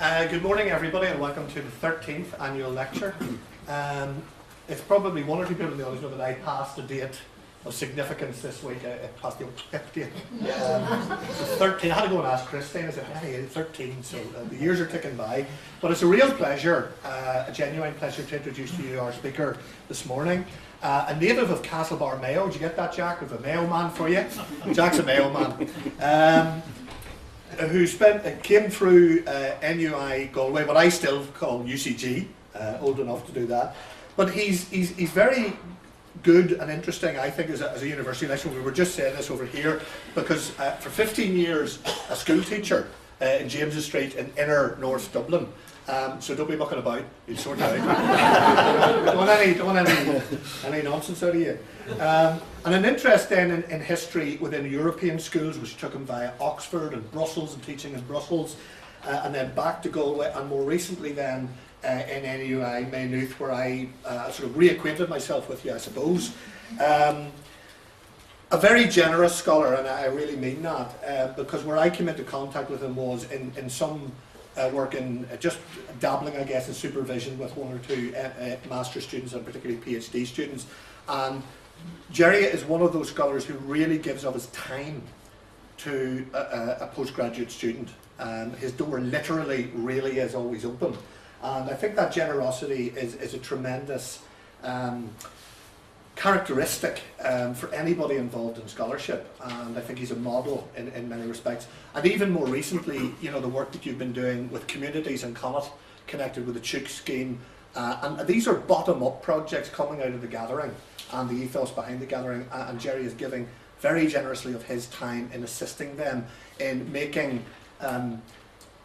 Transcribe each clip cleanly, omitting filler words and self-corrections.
Good morning, everybody, and welcome to the 13th annual lecture. It's probably one or two people in the audience know that I passed a date of significance this week. I passed the 50th. 13. I had to go and ask Christine. I said, hey, 13, so the years are ticking by. But it's a real pleasure, a genuine pleasure to introduce to you our speaker this morning. A native of Castlebar, Mayo. Did you get that, Jack? We've a Mayo man for you. Jack's a Mayo man. Who came through NUI Galway, what I still call UCG, old enough to do that. But he's very good and interesting, I think, as a university lecturer. We were just saying this over here, because for 15 years, a school teacher in James's Street in inner North Dublin. So don't be mucking about, you'll sort it out. don't want any nonsense out of you. And an interest then in history within European schools, which took him via Oxford and Brussels and teaching in Brussels, and then back to Galway, and more recently then in NUI Maynooth, where I sort of reacquainted myself with you, I suppose. A very generous scholar, and I really mean that, because where I came into contact with him was in some work in just dabbling, I guess, in supervision with one or two master's students and particularly PhD students. And Gerry is one of those scholars who really gives of his time to a postgraduate student. His door literally really is always open. And I think that generosity is a tremendous characteristic for anybody involved in scholarship, and I think he's a model in many respects. And even more recently, you know, the work that you've been doing with communities in Connacht, connected with the Chook scheme, and these are bottom-up projects coming out of the gathering and the ethos behind the gathering, and Gerry is giving very generously of his time in assisting them in making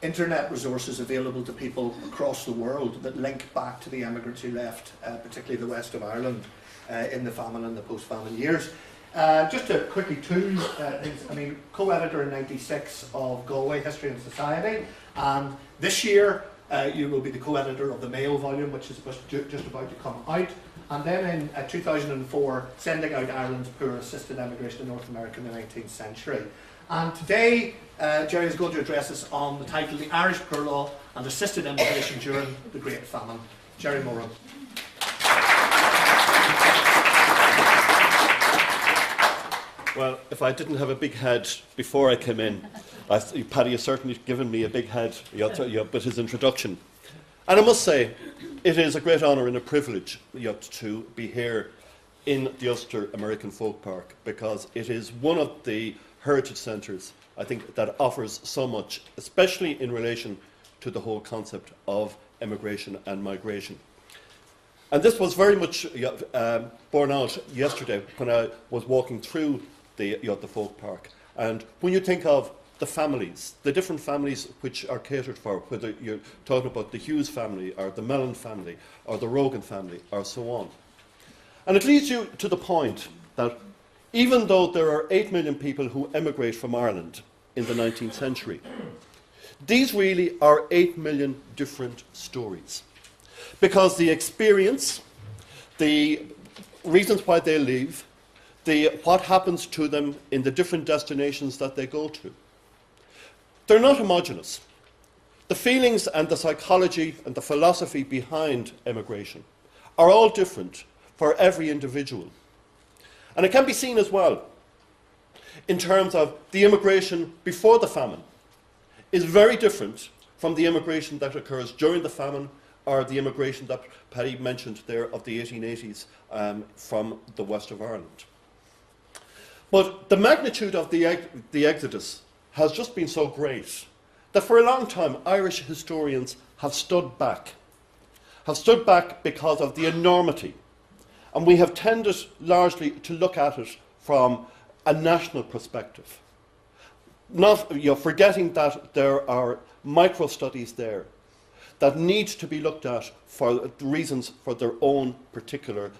internet resources available to people across the world that link back to the emigrants who left, particularly the west of Ireland, in the famine and the post-famine years. Just to quickly two things. I mean, co-editor in '96 of Galway History and Society, and this year you will be the co-editor of the Mayo volume, which is just about to come out. And then in 2004, sending out Ireland's poor assisted emigration in North America in the 19th century. And today, Gerry is going to address us on the title, The Irish Poor Law and Assisted Emigration During the Great Famine. Gerry Moron. Well, if I didn't have a big head before I came in, Paddy has certainly given me a big head with his introduction. And I must say, it is a great honour and a privilege to be here in the Ulster American Folk Park, because it is one of the heritage centres, I think, that offers so much, especially in relation to the whole concept of immigration and migration. And this was very much borne out yesterday when I was walking through the folk park. And when you think of the families, the different families which are catered for, whether you're talking about the Hughes family or the Mellon family or the Rogan family or so on. And it leads you to the point that even though there are 8 million people who emigrate from Ireland in the 19th century, these really are 8 million different stories. Because the experience, the reasons why they leave, what happens to them in the different destinations that they go to, they're not homogenous. The feelings and the psychology and the philosophy behind immigration are all different for every individual. And it can be seen as well in terms of the immigration before the famine is very different from the immigration that occurs during the famine, or the immigration that Paddy mentioned there of the 1880s from the west of Ireland. But the magnitude of the exodus has just been so great that for a long time Irish historians have stood back because of the enormity. And we have tended largely to look at it from a national perspective, not forgetting that there are micro-studies there that need to be looked at for reasons for their own particular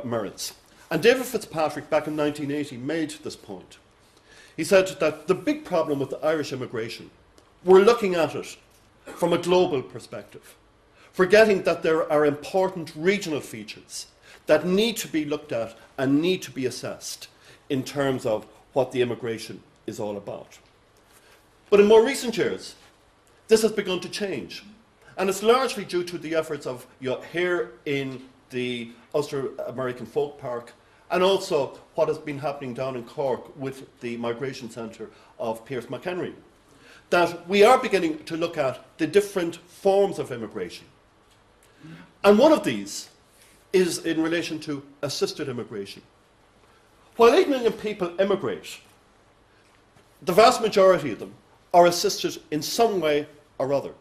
merits. And David Fitzpatrick, back in 1980, made this point. He said that the big problem with the Irish immigration, we're looking at it from a global perspective, forgetting that there are important regional features that need to be looked at and need to be assessed in terms of what the immigration is all about. But in more recent years, this has begun to change. And it's largely due to the efforts of here in the Ulster American Folk Park, and also what has been happening down in Cork with the Migration Centre of Pierce McHenry, that we are beginning to look at the different forms of immigration. And one of these is in relation to assisted immigration. While 8 million people immigrate, the vast majority of them are assisted in some way or other.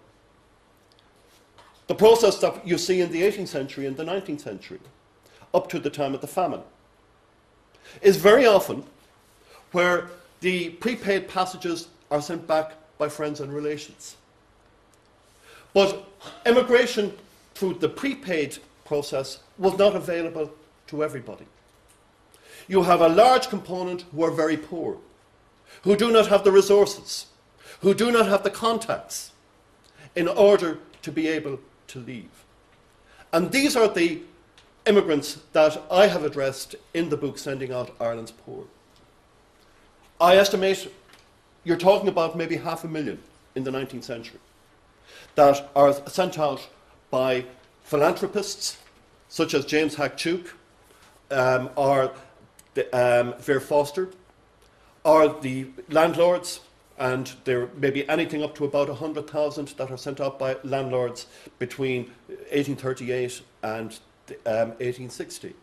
The process that you see in the 18th century and the 19th century, up to the time of the famine, is very often where the prepaid passages are sent back by friends and relations. But immigration through the prepaid process was not available to everybody. You have a large component who are very poor, who do not have the resources, who do not have the contacts in order to be able to leave. And these are the immigrants that I have addressed in the book Sending Out Ireland's Poor. I estimate you're talking about maybe 500,000 in the 19th century that are sent out by philanthropists such as James Hack-Tuke or Ver Foster, or the landlords, and there may be anything up to about 100,000 that are sent out by landlords between 1838 and 1860.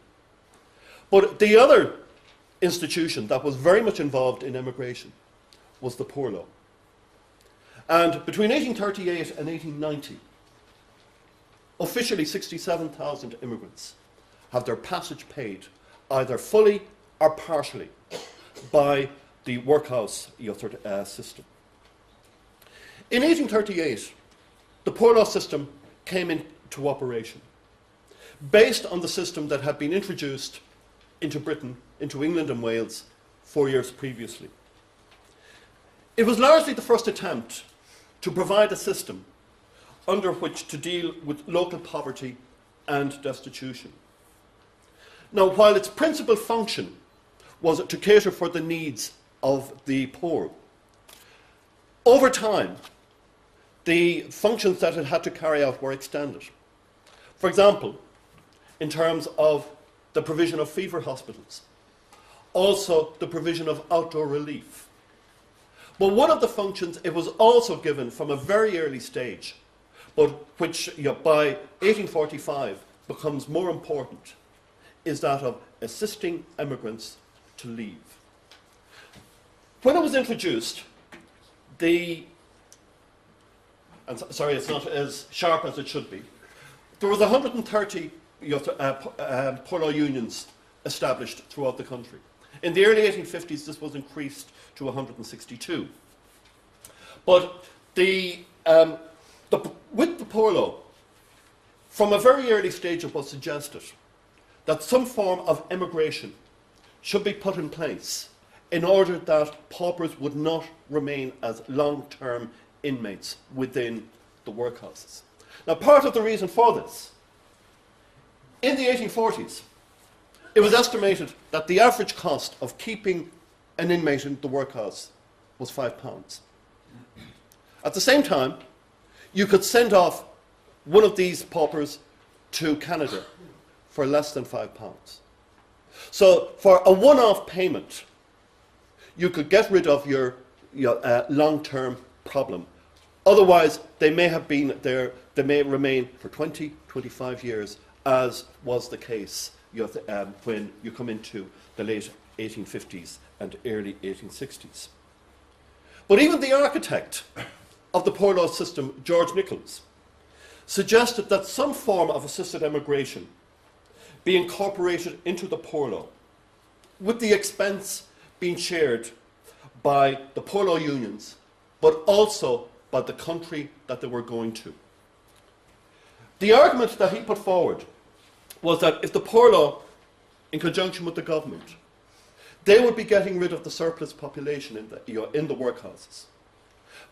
But the other institution that was very much involved in immigration was the Poor Law. And between 1838 and 1890, officially 67,000 immigrants have their passage paid either fully or partially by the workhouse system. In 1838, the Poor Law system came into operation based on the system that had been introduced into Britain, into England and Wales 4 years previously. It was largely the first attempt to provide a system under which to deal with local poverty and destitution. Now, while its principal function was to cater for the needs of the poor, over time, the functions that it had to carry out were extended. For example, in terms of the provision of fever hospitals, also the provision of outdoor relief. But one of the functions it was also given from a very early stage, but which by 1845 becomes more important, is that of assisting immigrants to leave. When it was introduced, sorry, it's not as sharp as it should be. There was 130 Poor Law unions established throughout the country. In the early 1850s, this was increased to 162. But with the Poor Law, from a very early stage it was suggested that some form of immigration should be put in place in order that paupers would not remain as long-term inmates within the workhouses. Now, part of the reason for this, in the 1840s, it was estimated that the average cost of keeping an inmate in the workhouse was £5. At the same time, you could send off one of these paupers to Canada for less than £5. So for a one-off payment, you could get rid of your long-term problem. Otherwise, they may have been there, they may remain for 20, 25 years, as was the case when you come into the late 1850s and early 1860s. But even the architect of the Poor Law system, George Nichols, suggested that some form of assisted immigration be incorporated into the Poor Law, with the expense being shared by the Poor Law unions, but also by the country that they were going to. The argument that he put forward was that if the Poor Law, in conjunction with the government, they would be getting rid of the surplus population in the workhouses.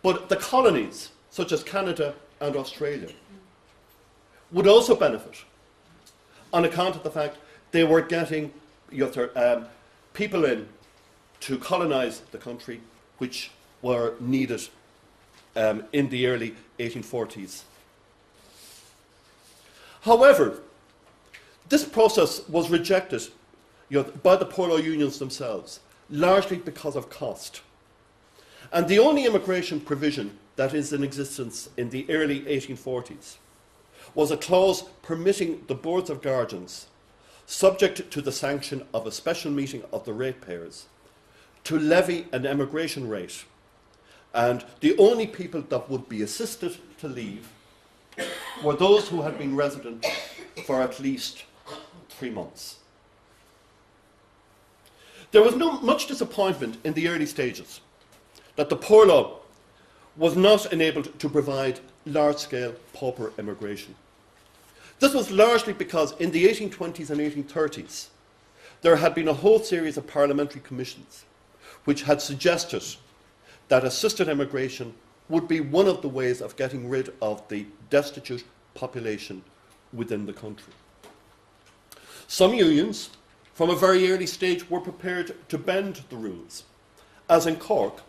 But the colonies, such as Canada and Australia, would also benefit on account of the fact they were getting people in to colonise the country which were needed in the early 1840s. However, this process was rejected by the poor law unions themselves, largely because of cost. And the only immigration provision that is in existence in the early 1840s was a clause permitting the boards of guardians, subject to the sanction of a special meeting of the ratepayers, to levy an emigration rate. And the only people that would be assisted to leave were those who had been resident for at least 3 months. There was much disappointment in the early stages that the poor law was not enabled to provide large-scale pauper immigration. This was largely because in the 1820s and 1830s, there had been a whole series of parliamentary commissions which had suggested that assisted immigration would be one of the ways of getting rid of the destitute population within the country. Some unions, from a very early stage, were prepared to bend the rules, as in Cork,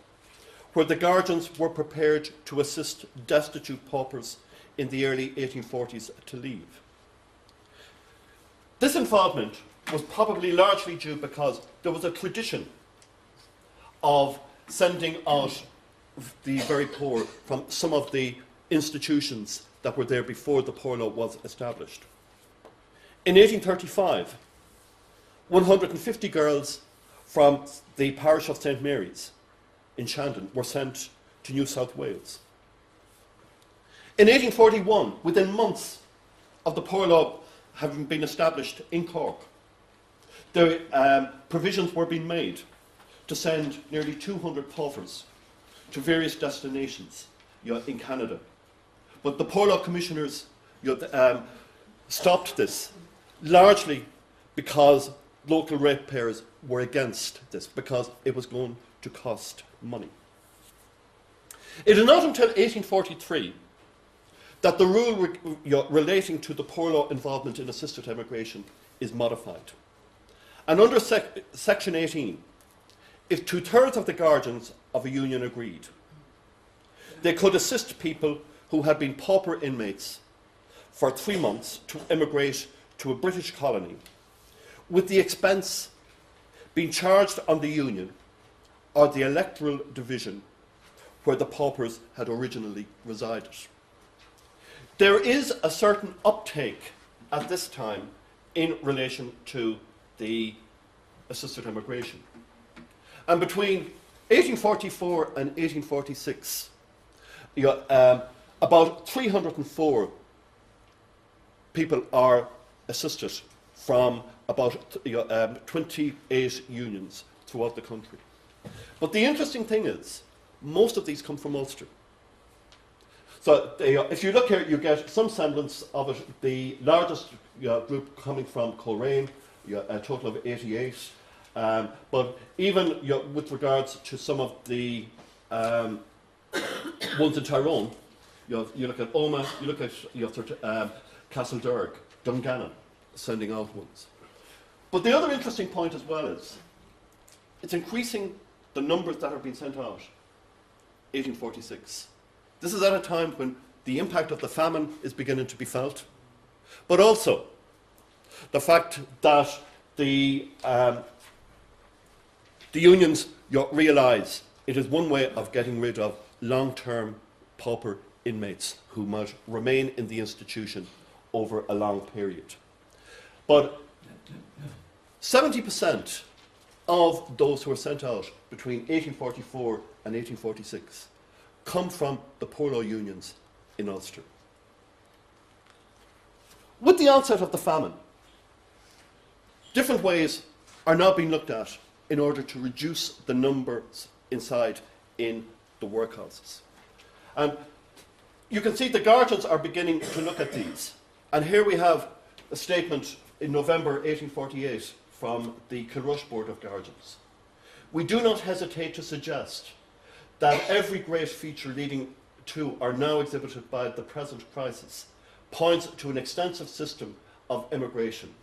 where the guardians were prepared to assist destitute paupers in the early 1840s to leave. This involvement was probably largely due because there was a tradition of sending out the very poor from some of the institutions that were there before the poor law was established. In 1835, 150 girls from the parish of St. Mary's in Shandon were sent to New South Wales. In 1841, within months of the poor law having been established in Cork, the provisions were being made to send nearly 200 paupers to various destinations in Canada. But the Poor Law Commissioners stopped this, largely because local ratepayers were against this, because it was going to cost money. It is not until 1843 that the rule relating to the poor law involvement in assisted immigration is modified. And under Section 18, if 2/3 of the guardians of a union agreed, they could assist people who had been pauper inmates for 3 months to immigrate to a British colony, with the expense being charged on the union or the electoral division where the paupers had originally resided. There is a certain uptake at this time in relation to the assisted immigration. And between 1844 and 1846, about 304 people are assisted from about 28 unions throughout the country. But the interesting thing is, most of these come from Ulster. So if you look here, you get some semblance of it. The largest group coming from Coleraine, a total of 88. But even with regards to some of the ones in Tyrone, you look at Omagh, you look at Castledurg, Dungannon, sending out ones. But the other interesting point as well is, it's increasing the numbers that are being sent out. 1846. This is at a time when the impact of the famine is beginning to be felt, but also the fact that the unions realise it is one way of getting rid of long-term pauper inmates who might remain in the institution over a long period. But 70% of those who were sent out between 1844 and 1846 come from the poor law unions in Ulster. With the onset of the famine, different ways are now being looked at in order to reduce the numbers inside in the workhouses. And you can see the guardians are beginning to look at these. And here we have a statement in November 1848 from the Kilrush Board of Guardians. We do not hesitate to suggest that every great feature leading to or now exhibited by the present crisis points to an extensive system of immigration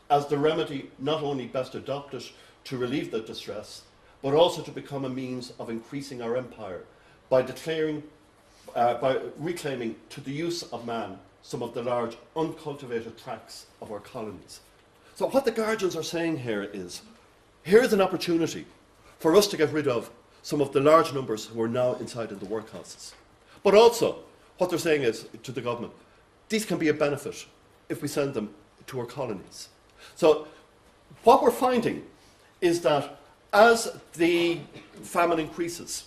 as the remedy not only best adopted to relieve the distress, but also to become a means of increasing our empire by declaring by reclaiming to the use of man some of the large uncultivated tracts of our colonies. So what the Guardians are saying here is, here is an opportunity for us to get rid of some of the large numbers who are now inside in the workhouses. But also, what they're saying is to the government, these can be a benefit if we send them to our colonies. So what we're finding is that as the famine increases,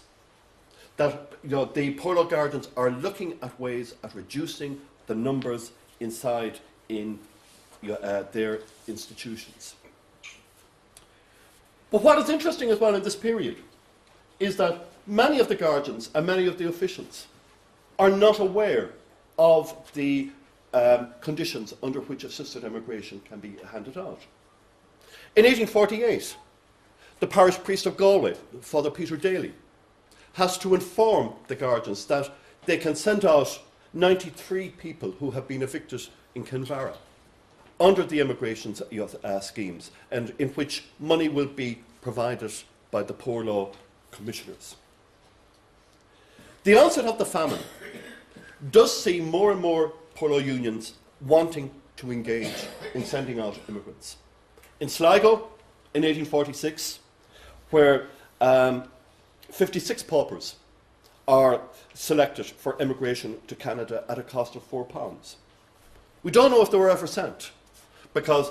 that the Poor Law Guardians are looking at ways at reducing the numbers inside in their institutions. But what is interesting as well in this period is that many of the Guardians and many of the officials are not aware of the conditions under which assisted emigration can be handed out. In 1848, the parish priest of Galway, Father Peter Daly, has to inform the Guardians that they can send out 93 people who have been evicted in Kinvara under the immigration schemes, and in which money will be provided by the Poor Law Commissioners. The onset of the famine does see more and more Poor Law unions wanting to engage in sending out immigrants. In Sligo, in 1846, where 56 paupers are selected for emigration to Canada at a cost of £4. We don't know if they were ever sent, because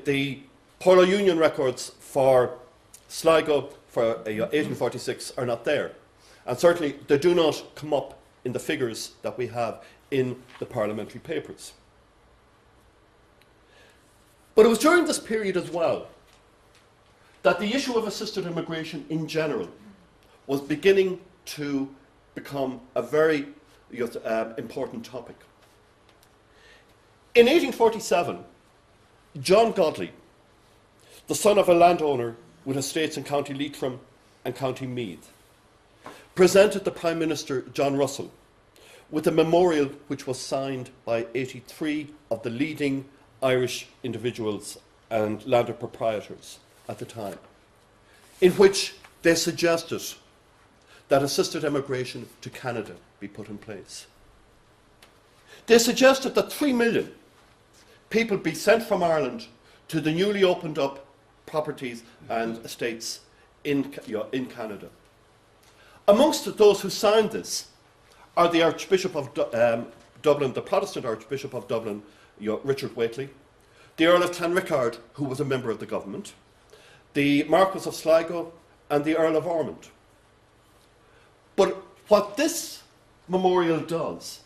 the Poor Law Union records for Sligo for 1846 are not there, and certainly they do not come up in the figures that we have in the parliamentary papers. But it was during this period as well that the issue of assisted immigration in general was beginning to become a very important topic. In 1847, John Godley, the son of a landowner with estates in County Leitrim and County Meath, presented the Prime Minister John Russell with a memorial which was signed by 83 of the leading Irish individuals and landed proprietors at the time, in which they suggested that assisted emigration to Canada be put in place. They suggested that 3 million people be sent from Ireland to the newly opened up properties and estates in Canada. Amongst those who signed this are the Archbishop of Dublin, the Protestant Archbishop of Dublin, Richard Whately, the Earl of Clanrickard, who was a member of the government, the Marquess of Sligo, and the Earl of Ormond. But what this memorial does,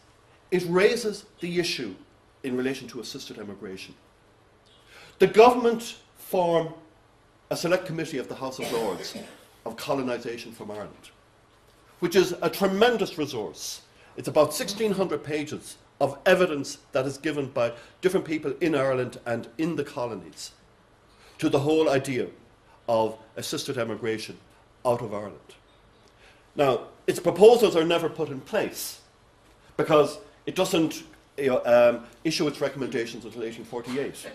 it raises the issue in relation to assisted emigration. The government form a select committee of the House of Lords of colonisation from Ireland, which is a tremendous resource. It's about 1,600 pages of evidence that is given by different people in Ireland and in the colonies to the whole idea of assisted emigration out of Ireland. Now, its proposals are never put in place because it doesn't issue its recommendations until 1848,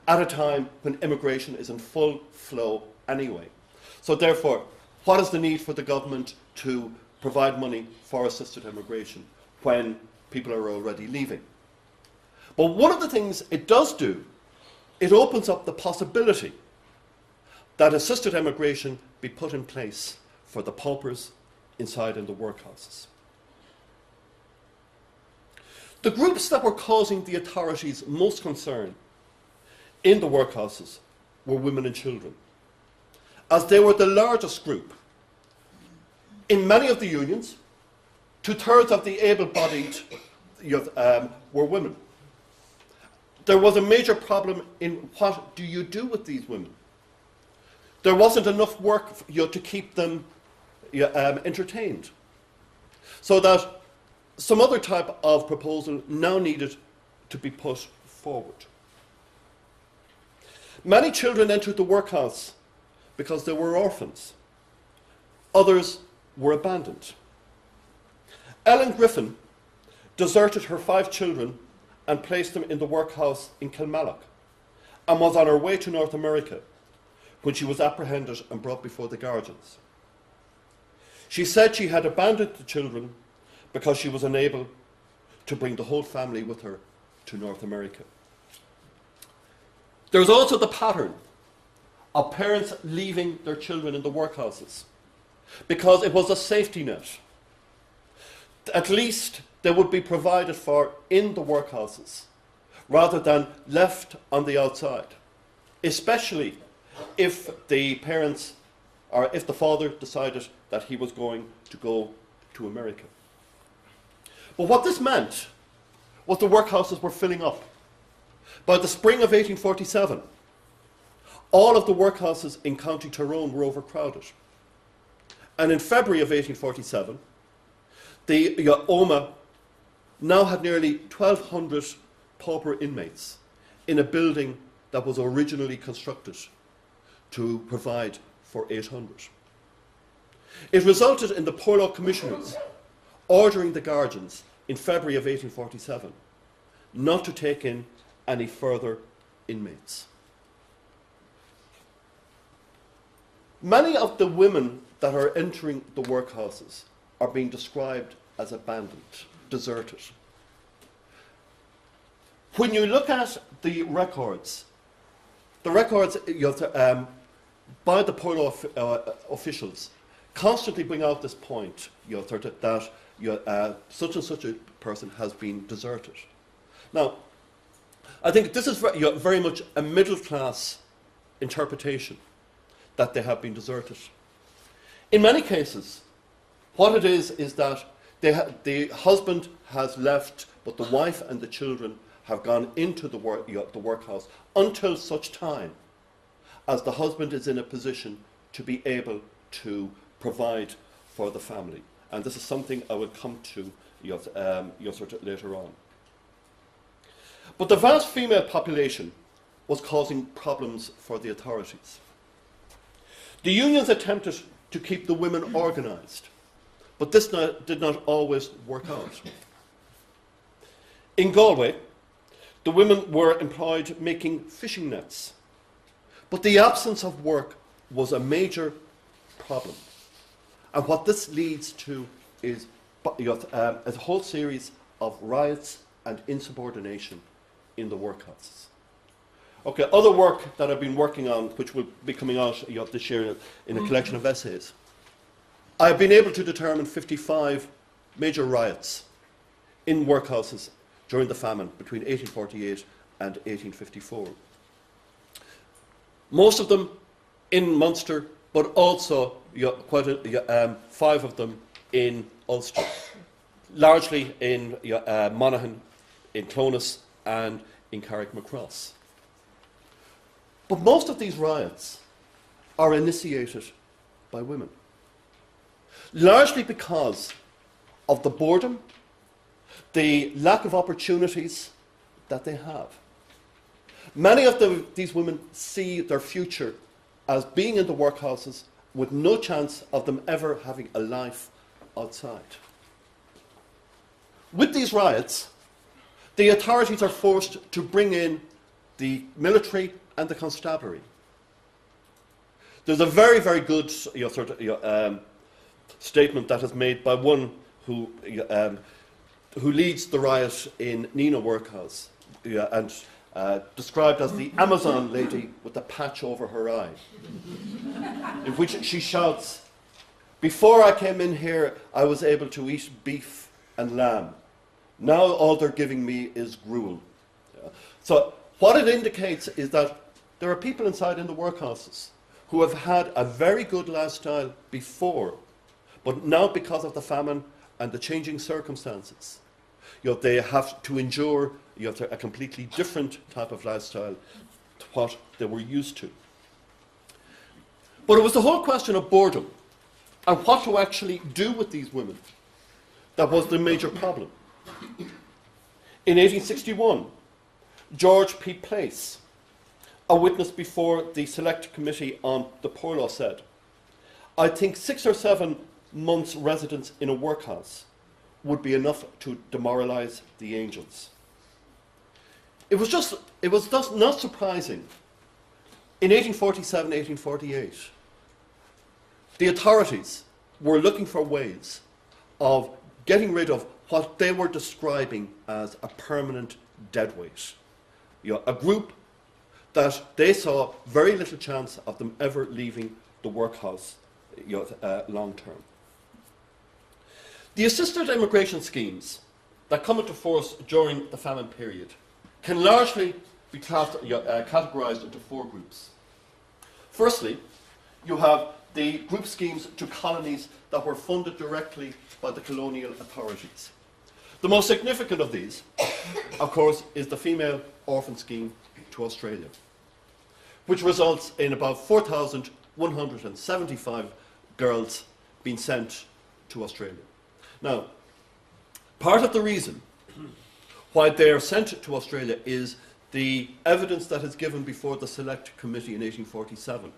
at a time when immigration is in full flow anyway. So therefore, what is the need for the government to provide money for assisted immigration when people are already leaving? But one of the things it does do, it opens up the possibility that assisted immigration be put in place for the paupers inside in the workhouses. The groups that were causing the authorities most concern in the workhouses were women and children, as they were the largest group. In many of the unions, 2/3 of the able-bodied were women. There was a major problem in what do you do with these women. There wasn't enough work to keep them entertained. So that some other type of proposal now needed to be put forward. Many children entered the workhouse because they were orphans. Others were abandoned. Ellen Griffin deserted her 5 children and placed them in the workhouse in Kilmallock and was on her way to North America when she was apprehended and brought before the Guardians. She said she had abandoned the children because she was unable to bring the whole family with her to North America. There's also the pattern of parents leaving their children in the workhouses because it was a safety net. At least they would be provided for in the workhouses rather than left on the outside, especially if the parents or if the father decided that he was going to go to America. But what this meant was the workhouses were filling up. By the spring of 1847, all of the workhouses in County Tyrone were overcrowded. And in February of 1847, the Omagh now had nearly 1,200 pauper inmates in a building that was originally constructed to provide for 800. It resulted in the Poor Law Commissioners ordering the guardians in February of 1847 not to take in any further inmates. Many of the women that are entering the workhouses are being described as abandoned, deserted. When you look at the records by the Poor Law officials constantly bring out this point that such and such a person has been deserted. Now, I think this is very much a middle-class interpretation that they have been deserted. In many cases, what it is that the husband has left, but the wife and the children have gone into the workhouse until such time as the husband is in a position to be able to provide for the family. And this is something I will come to later on. But the vast female population was causing problems for the authorities. The unions attempted to keep the women organised, but this did not always work out. In Galway, the women were employed making fishing nets, but the absence of work was a major problem. And what this leads to is a whole series of riots and insubordination in the workhouses. Okay, other work that I've been working on, which will be coming out this year in a collection of essays, I've been able to determine 55 major riots in workhouses during the famine between 1848 and 1854. Most of them in Munster, but also five of them in Ulster, largely in Monaghan, in Clones and in Carrickmacross. But most of these riots are initiated by women, largely because of the boredom, the lack of opportunities that they have. Many of these women see their future as being in the workhouses with no chance of them ever having a life outside. With these riots, the authorities are forced to bring in the military and the constabulary. There's a very, very good statement that is made by one who leads the riot in Nina Workhouse, and described as the Amazon lady with the patch over her eye, in which she shouts, "Before I came in here, I was able to eat beef and lamb. Now all they're giving me is gruel." So what it indicates is that there are people inside in the workhouses who have had a very good lifestyle before, but now because of the famine and the changing circumstances, they have to endure a completely different type of lifestyle to what they were used to. But it was the whole question of boredom and what to actually do with these women that was the major problem. In 1861, George P. Place, a witness before the Select Committee on the Poor Law, said, "I think 6 or 7 months' residence in a workhouse would be enough to demoralise the angels." It was thus not surprising in 1847, 1848, the authorities were looking for ways of getting rid of what they were describing as a permanent deadweight. A group that they saw very little chance of them ever leaving the workhouse long term. The assisted immigration schemes that come into force during the famine period can largely be categorised into 4 groups. Firstly, you have the group schemes to colonies that were funded directly by the colonial authorities. The most significant of these, of course, is the female orphan scheme to Australia, which results in about 4,175 girls being sent to Australia. Now, part of the reason why they are sent to Australia is the evidence that is given before the Select Committee in 1847,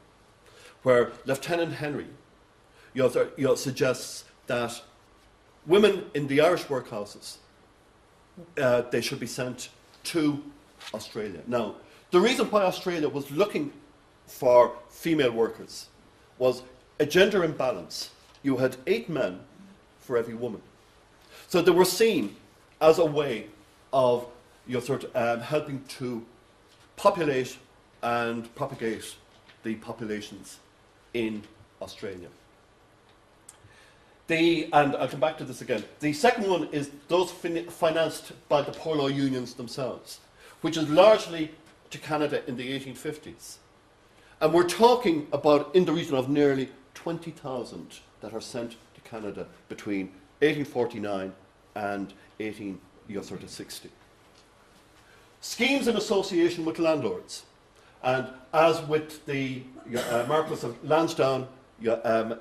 where Lieutenant Henry suggests that women in the Irish workhouses, they should be sent to Australia. Now, the reason why Australia was looking for female workers was a gender imbalance. You had 8 men for every woman. So they were seen as a way of helping to populate and propagate the populations in Australia. And I'll come back to this again. The second one is those financed by the poor law unions themselves, which is largely to Canada in the 1850s. And we're talking about in the region of nearly 20,000 that are sent to Canada between 1849 and 1860. Schemes in association with landlords, and as with the Marquess of Lansdowne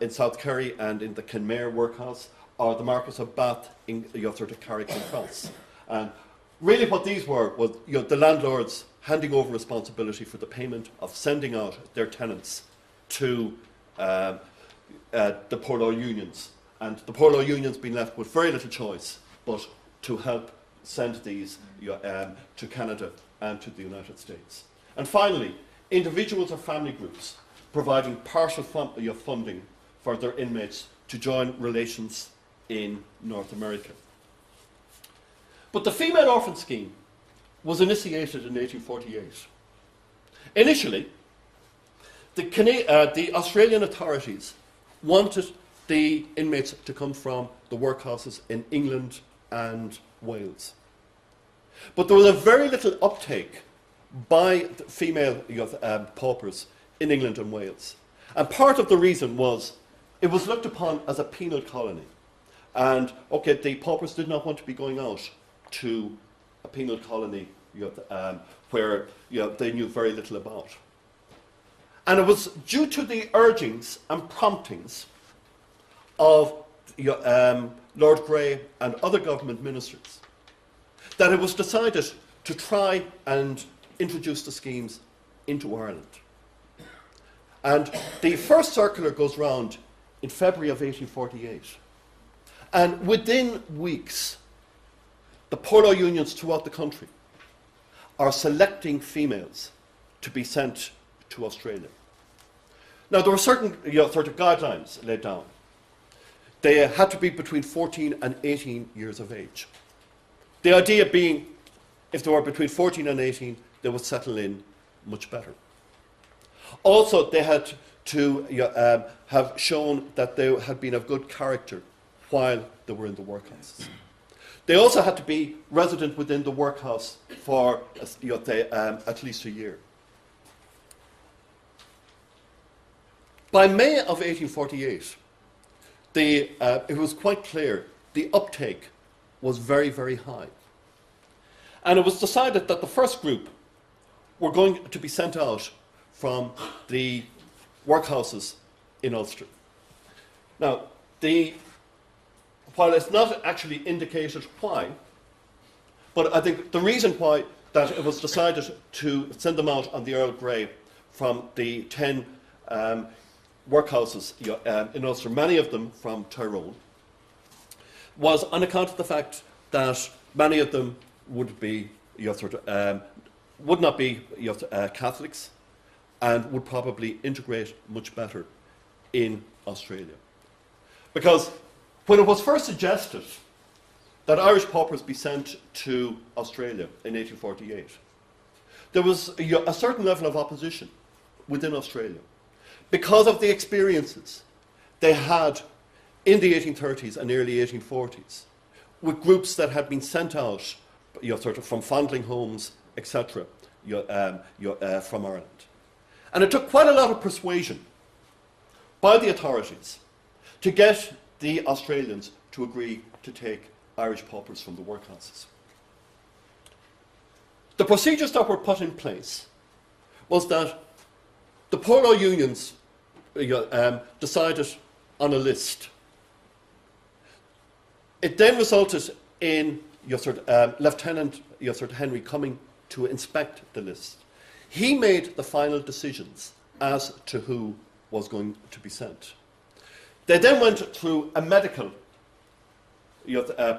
in South Kerry and in the Kenmare workhouse, or the Marquess of Bath in Carrick-on-Cross. And really what these were was the landlords handing over responsibility for the payment of sending out their tenants to the poor law unions. And the poor law unions being left with very little choice but to help send these to Canada and to the United States. And finally, individuals or family groups providing partial funding for their inmates to join relations in North America. But the female orphan scheme was initiated in 1848. Initially, the Australian authorities wanted the inmates to come from the workhouses in England and Wales. But there was a very little uptake by the female paupers in England and Wales. And part of the reason was it was looked upon as a penal colony. And, okay, the paupers did not want to be going out to a penal colony where they knew very little about. And it was due to the urgings and promptings of Lord Grey and other government ministers that it was decided to try and introduce the schemes into Ireland. And the first circular goes round in February of 1848. And within weeks, the poor law unions throughout the country are selecting females to be sent to Australia. Now, there were certain guidelines laid down. They had to be between 14 and 18 years of age. The idea being, if they were between 14 and 18, they would settle in much better. Also, they had to have shown that they had been of good character while they were in the workhouses. They also had to be resident within the workhouse for at least a year. By May of 1848, it was quite clear the uptake was very, very high. And it was decided that the first group were going to be sent out from the workhouses in Ulster. Now, while it's not actually indicated why, but I think the reason why that it was decided to send them out on the Earl Grey from the 10 workhouses in Ulster, many of them from Tyrone, was on account of the fact that many of them would not be Catholics and would probably integrate much better in Australia. Because when it was first suggested that Irish paupers be sent to Australia in 1848, there was a certain level of opposition within Australia because of the experiences they had in the 1830s and early 1840s with groups that had been sent out, sort of from foundling homes, etc., from Ireland. And it took quite a lot of persuasion by the authorities to get the Australians to agree to take Irish paupers from the workhouses. The procedures that were put in place was that the poor law unions decided on a list. It then resulted in Lieutenant Henry coming to inspect the list. He made the final decisions as to who was going to be sent. They then went through a medical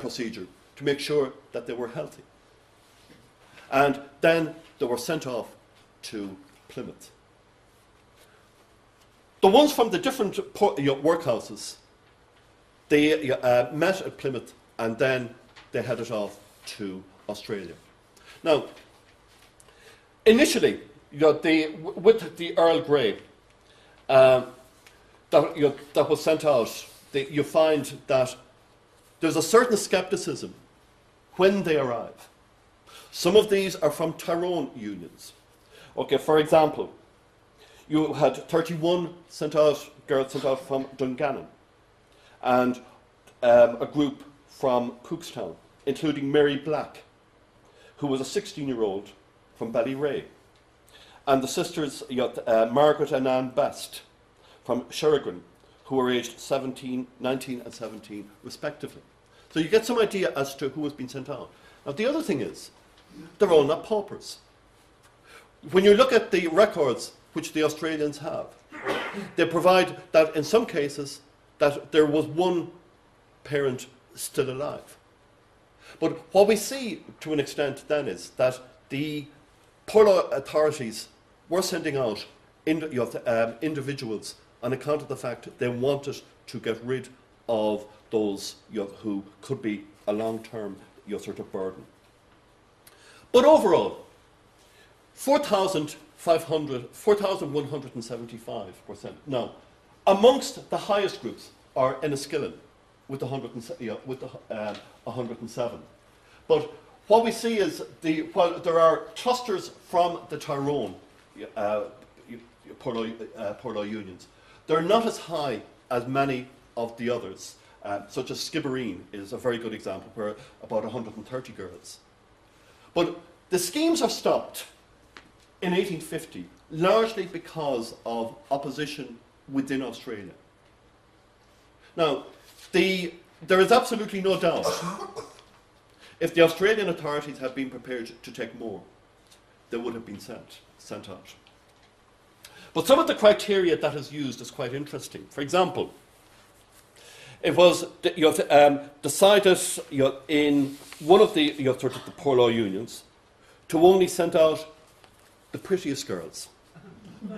procedure to make sure that they were healthy. And then they were sent off to Plymouth. The ones from the different workhouses, they met at Plymouth and then they headed off to Australia. Now, initially, with the Earl Grey that was sent out, you find that there's a certain scepticism when they arrive. Some of these are from Tyrone unions. Okay, for example, you had 31 girls sent out from Dungannon, and a group from Cookstown, including Mary Black, who was a 16-year-old from Ballyrea, and the sisters Margaret and Anne Best from Sheridan, who were aged 19 and 17 respectively. So you get some idea as to who has been sent out. Now the other thing is, they're all not paupers. When you look at the records which the Australians have, they provide that in some cases that there was one parent still alive. But what we see to an extent then is that the poor law authorities were sending out individuals on account of the fact they wanted to get rid of those who could be a long-term burden. But overall, 4,175 were sent. Now, amongst the highest groups are Enniskillen with 107. But what we see is while there are clusters from the Tyrone poor law unions, they're not as high as many of the others, such as Skibbereen is a very good example, where about 130 girls. But the schemes are stopped in 1850, largely because of opposition within Australia. Now, there is absolutely no doubt, if the Australian authorities had been prepared to take more, they would have been sent out. But some of the criteria that is used is quite interesting. For example, it was decided in one of the the poor law unions to only send out the prettiest girls,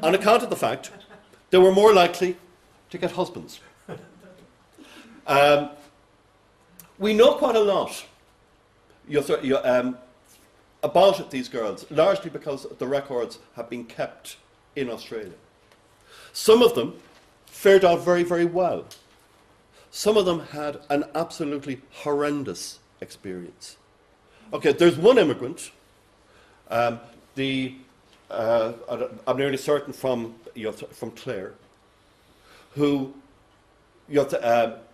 on account of the fact they were more likely to get husbands. We know quite a lot about these girls, largely because the records have been kept in Australia. Some of them fared out very, very well. Some of them had an absolutely horrendous experience. Okay, there's one immigrant, I'm nearly certain from Clare, who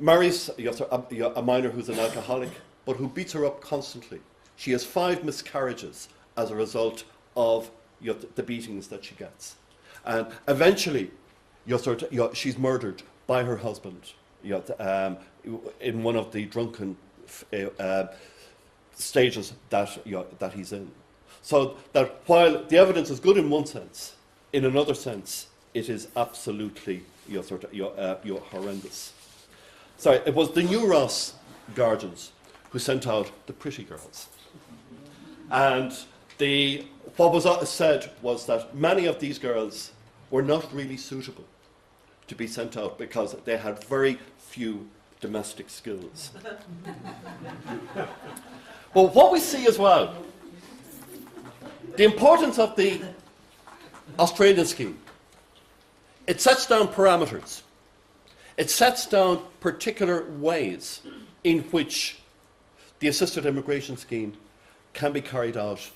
marries a minor who's an alcoholic, but who beats her up constantly. She has 5 miscarriages as a result of the beatings that she gets. And eventually, she's murdered by her husband in one of the drunken stages that he's in. So that while the evidence is good in one sense, in another sense, it is absolutely horrendous. Sorry, it was the New Ross Guardians who sent out the pretty girls. And what was said was that many of these girls were not really suitable to be sent out because they had very few domestic skills. But what we see as well, the importance of the Australian scheme, it sets down parameters. It sets down particular ways in which the assisted immigration scheme can be carried out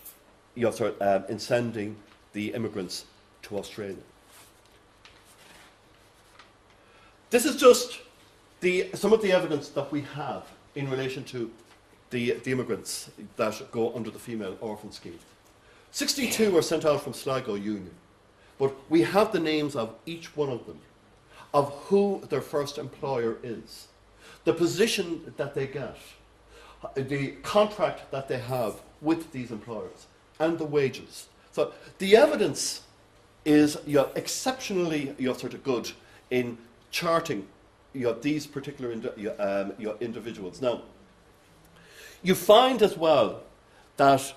in sending the immigrants to Australia. This is just some of the evidence that we have in relation to the immigrants that go under the female orphan scheme. 62 were sent out from Sligo Union, but we have the names of each one of them, of who their first employer is, the position that they get, the contract that they have with these employers, and the wages. So the evidence is exceptionally sort of good in charting these particular individuals. Now, you find as well that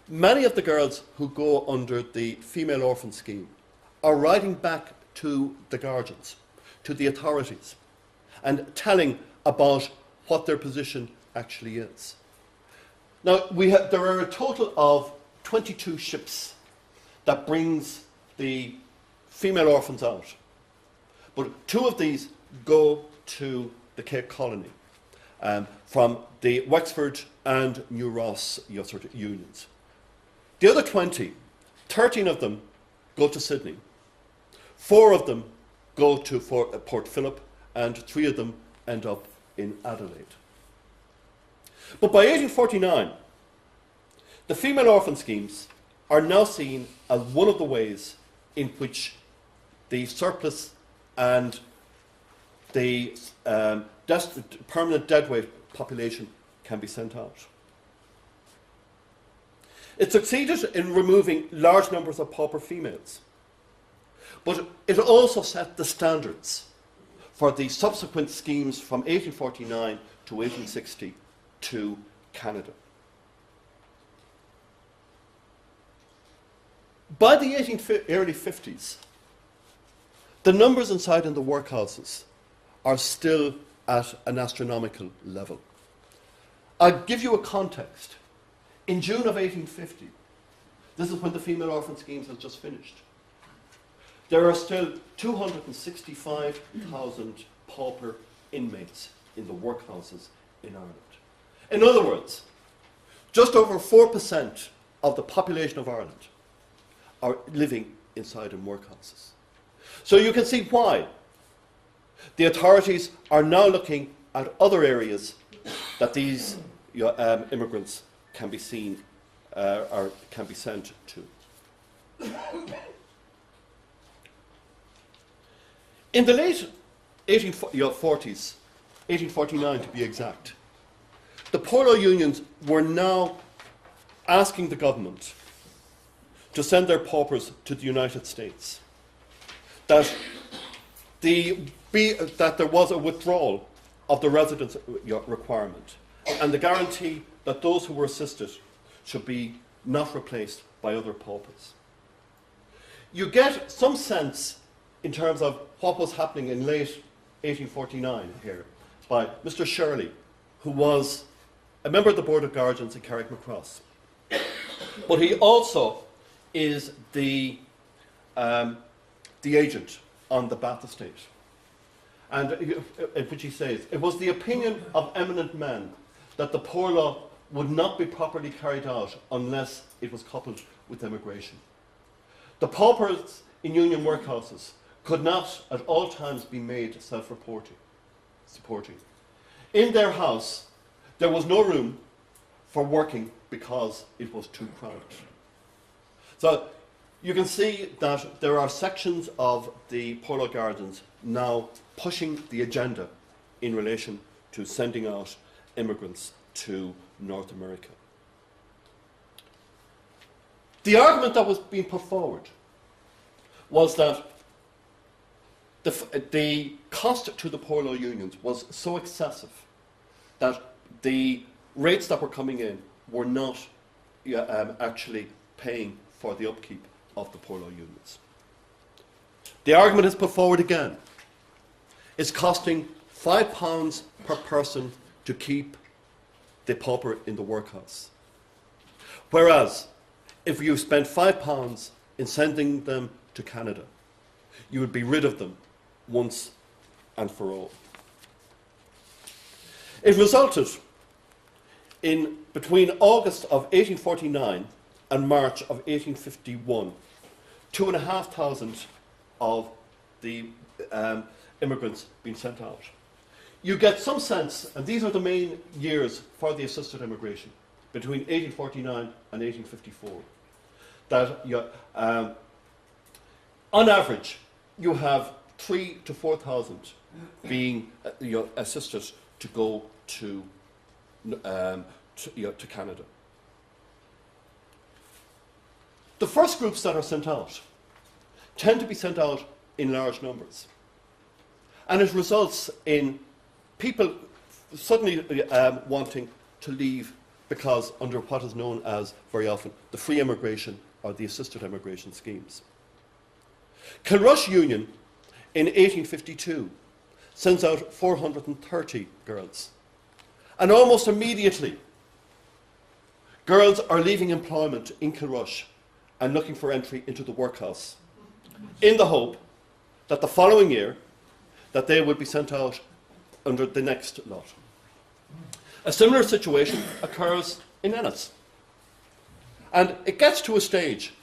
many of the girls who go under the female orphan scheme are writing back to the guardians, to the authorities, and telling about what their position actually is. Now, there are a total of 22 ships that brings the female orphans out. But 2 of these go to the Cape Colony from the Wexford and New Ross sort of unions. The other 20, 13 of them go to Sydney. 4 of them go to Port Phillip, and 3 of them end up in Adelaide. But by 1849, the female orphan schemes are now seen as one of the ways in which the surplus and the permanent deadweight population can be sent out. It succeeded in removing large numbers of pauper females, but it also set the standards for the subsequent schemes from 1849 to 1860 to Canada. By the early 50s, the numbers inside in the workhouses are still at an astronomical level. I'll give you a context. In June of 1850, this is when the female orphan schemes had just finished, there are still 265,000 pauper inmates in the workhouses in Ireland. In other words, just over 4% of the population of Ireland are living inside in workhouses. So you can see why the authorities are now looking at other areas that these immigrants can be seen or can be sent to. In the late 1840s, 1849 to be exact, the poor law unions were now asking the government to send their paupers to the United States, that there was a withdrawal of the residence requirement, and the guarantee that those who were assisted should be not replaced by other paupers. You get some sense in terms of what was happening in late 1849 here by Mr. Shirley, who was a member of the Board of Guardians in Carrickmacross. But he also is the agent on the Bath estate. And in which he says, it was the opinion of eminent men that the poor law would not be properly carried out unless it was coupled with emigration. The paupers in union workhouses could not at all times be made supporting. In their house, there was no room for working because it was too crowded. So you can see that there are sections of the poor law guardians now pushing the agenda in relation to sending out immigrants to North America. The argument that was being put forward was that the cost to the poor law unions was so excessive that the rates that were coming in were not actually paying for the upkeep of the poor law unions. The argument is put forward again. It's costing £5 per person to keep the pauper in the workhouse. Whereas, if you spent £5 in sending them to Canada, you would be rid of them once and for all. It resulted in, between August of 1849 and March of 1851, 2,500 of the immigrants being sent out. You get some sense, and these are the main years for the assisted immigration, between 1849 and 1854, that on average you have 3,000 to 4,000 being assisted to go to Canada. The first groups that are sent out tend to be sent out in large numbers, and it results in people suddenly wanting to leave because under what is known as, very often, the free immigration or the assisted immigration schemes. Kilrush Union in 1852 sends out 430 girls, and almost immediately girls are leaving employment in Kilrush and looking for entry into the workhouse, in the hope that the following year that they would be sent out under the next lot. A similar situation occurs in Ennis. And it gets to a stage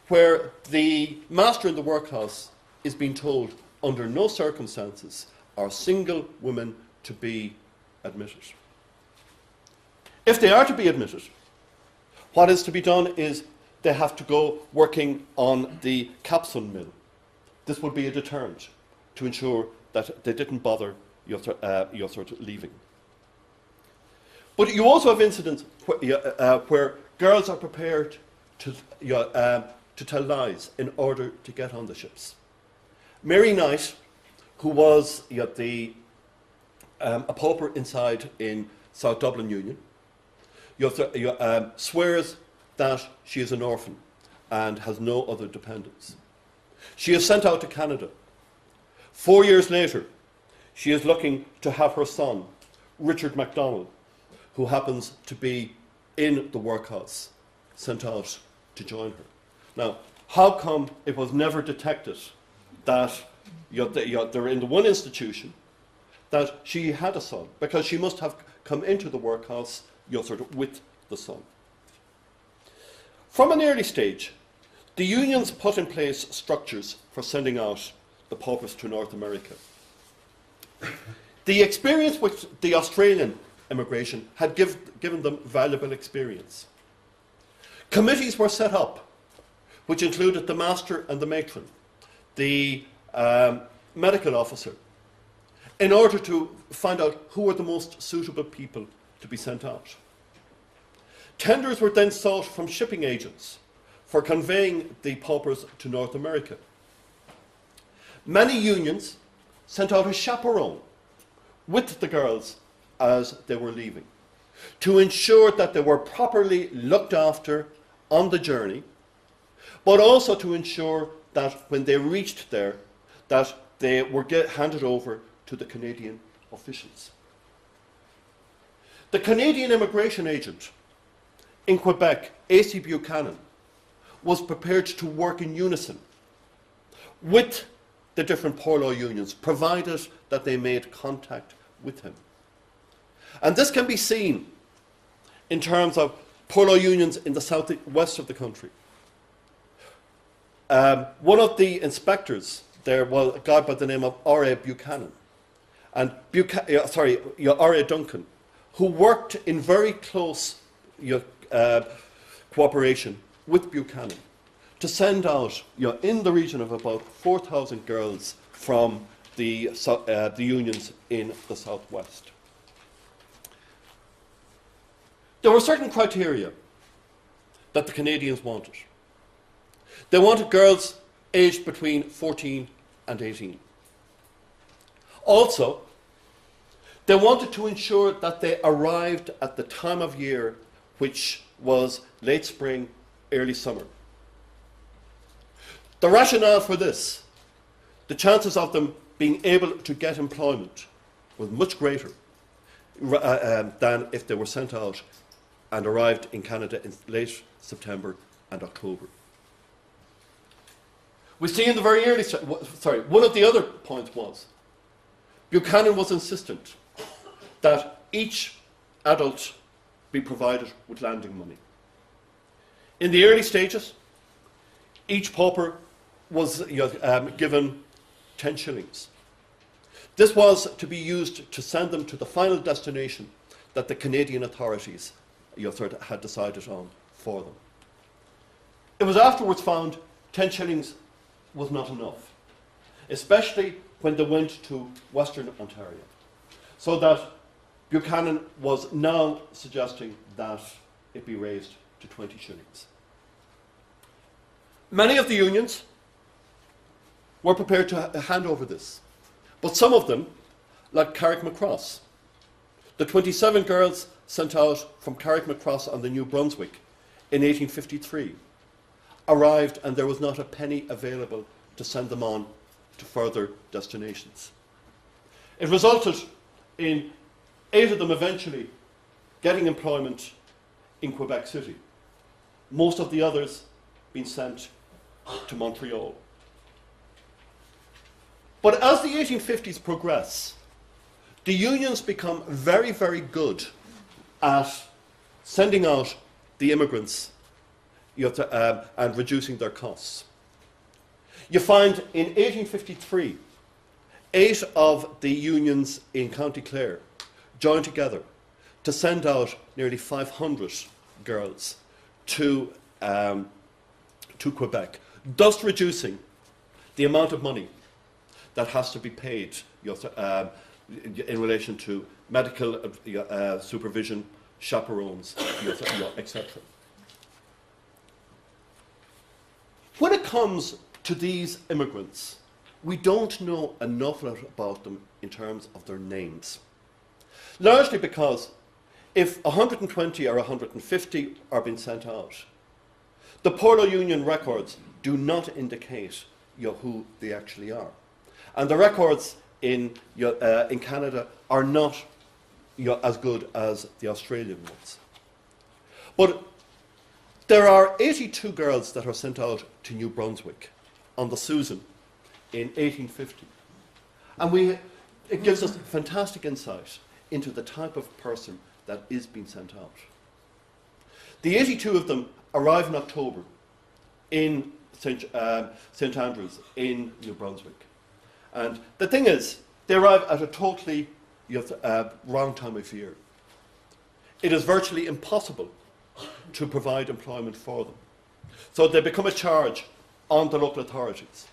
where the master in the workhouse is being told under no circumstances are single women to be admitted. If they are to be admitted, what is to be done is they have to go working on the capsule mill. This would be a deterrent to ensure that they didn't bother leaving. But you also have incidents where girls are prepared to tell lies in order to get on the ships. Mary Knight, who was a pauper inside in South Dublin Union, swears that she is an orphan and has no other dependents. She is sent out to Canada. 4 years later, she is looking to have her son, Richard MacDonald, who happens to be in the workhouse, sent out to join her. Now, how come it was never detected that they're in the one institution that she had a son? Because she must have come into the workhouse with the son. From an early stage, the unions put in place structures for sending out the paupers to North America. The experience with the Australian immigration had given them valuable experience. Committees were set up, which included the master and the matron, the medical officer, in order to find out who were the most suitable people to be sent out. Tenders were then sought from shipping agents for conveying the paupers to North America. Many unions sent out a chaperone with the girls as they were leaving, to ensure that they were properly looked after on the journey, but also to ensure that when they reached there, that they were handed over to the Canadian officials. The Canadian immigration agent in Quebec, A.C. Buchanan, was prepared to work in unison with the different poor law unions, provided that they made contact with him. And this can be seen in terms of poor law unions in the southwest of the country. One of the inspectors there was a guy by the name of R.A. Buchanan, and R.A. Duncan, who worked in very close cooperation with Buchanan to send out in the region of about 4,000 girls from the unions in the southwest. There were certain criteria that the Canadians wanted. They wanted girls aged between 14 and 18. Also, they wanted to ensure that they arrived at the time of year which was late spring, early summer. The rationale for this, the chances of them being able to get employment was much greater than if they were sent out and arrived in Canada in late September and October. We see in the very early, one of the other points was Buchanan was insistent that each adult be provided with landing money. In the early stages, each pauper was given 10 shillings. This was to be used to send them to the final destination that the Canadian authorities had decided on for them. It was afterwards found 10 shillings was not enough, especially when they went to Western Ontario. So that Buchanan was now suggesting that it be raised to 20 shillings. Many of the unions were prepared to hand over this, but some of them, like Carrickmacross, the 27 girls sent out from Carrickmacross on the New Brunswick in 1853, arrived and there was not a penny available to send them on to further destinations. It resulted in 8 of them eventually getting employment in Quebec City, most of the others being sent to Montreal. But as the 1850s progress, the unions become very, very good at sending out the immigrants and reducing their costs. You find in 1853, 8 of the unions in County Clare joined together to send out nearly 500 girls to Quebec, thus reducing the amount of money that has to be paid in relation to medical supervision, chaperones, etc. When it comes to these immigrants, we don't know enough about them in terms of their names. Largely because if 120 or 150 are being sent out, the Polo Union records do not indicate who they actually are. And the records in Canada are not as good as the Australian ones. But there are 82 girls that are sent out to New Brunswick on the Susan in 1850. And it gives us fantastic insight into the type of person that is being sent out. The 82 of them arrive in October in St. Andrews in New Brunswick. And the thing is, they arrive at a totally wrong time of year. It is virtually impossible to provide employment for them. So they become a charge on the local authorities.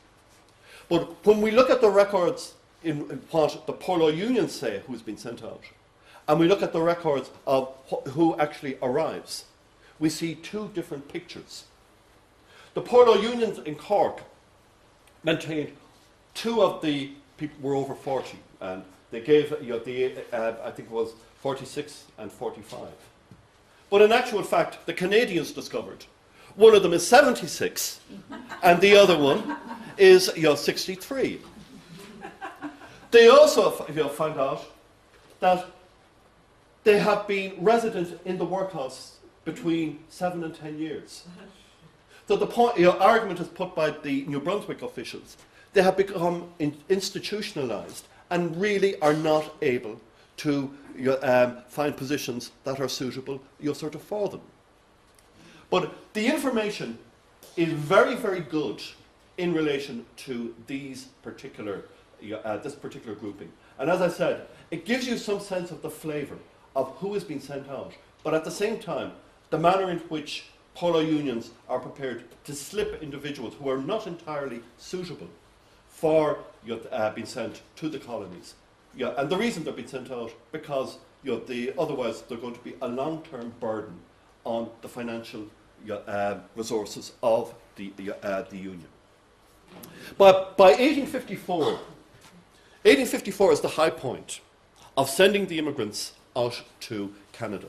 But when we look at the records in what the Polo unions say who's been sent out, and we look at the records of who actually arrives, we see 2 different pictures. The Polo unions in Cork maintained 2 of the people were over 40, and they gave, I think it was 46 and 45. But in actual fact, the Canadians discovered one of them is 76, and the other one is 63. They also found out that they have been resident in the workhouse between 7 and 10 years. So the argument is put by the New Brunswick officials. They have become institutionalized and really are not able to find positions that are suitable for them. But the information is very, very good in relation to this particular grouping. And as I said, it gives you some sense of the flavour of who is being sent out, but at the same time, the manner in which Polo unions are prepared to slip individuals who are not entirely suitable for being sent to the colonies. And the reason they're being sent out, because otherwise they're going to be a long-term burden on the financial resources of the Union. But by 1854 is the high point of sending the immigrants out to Canada.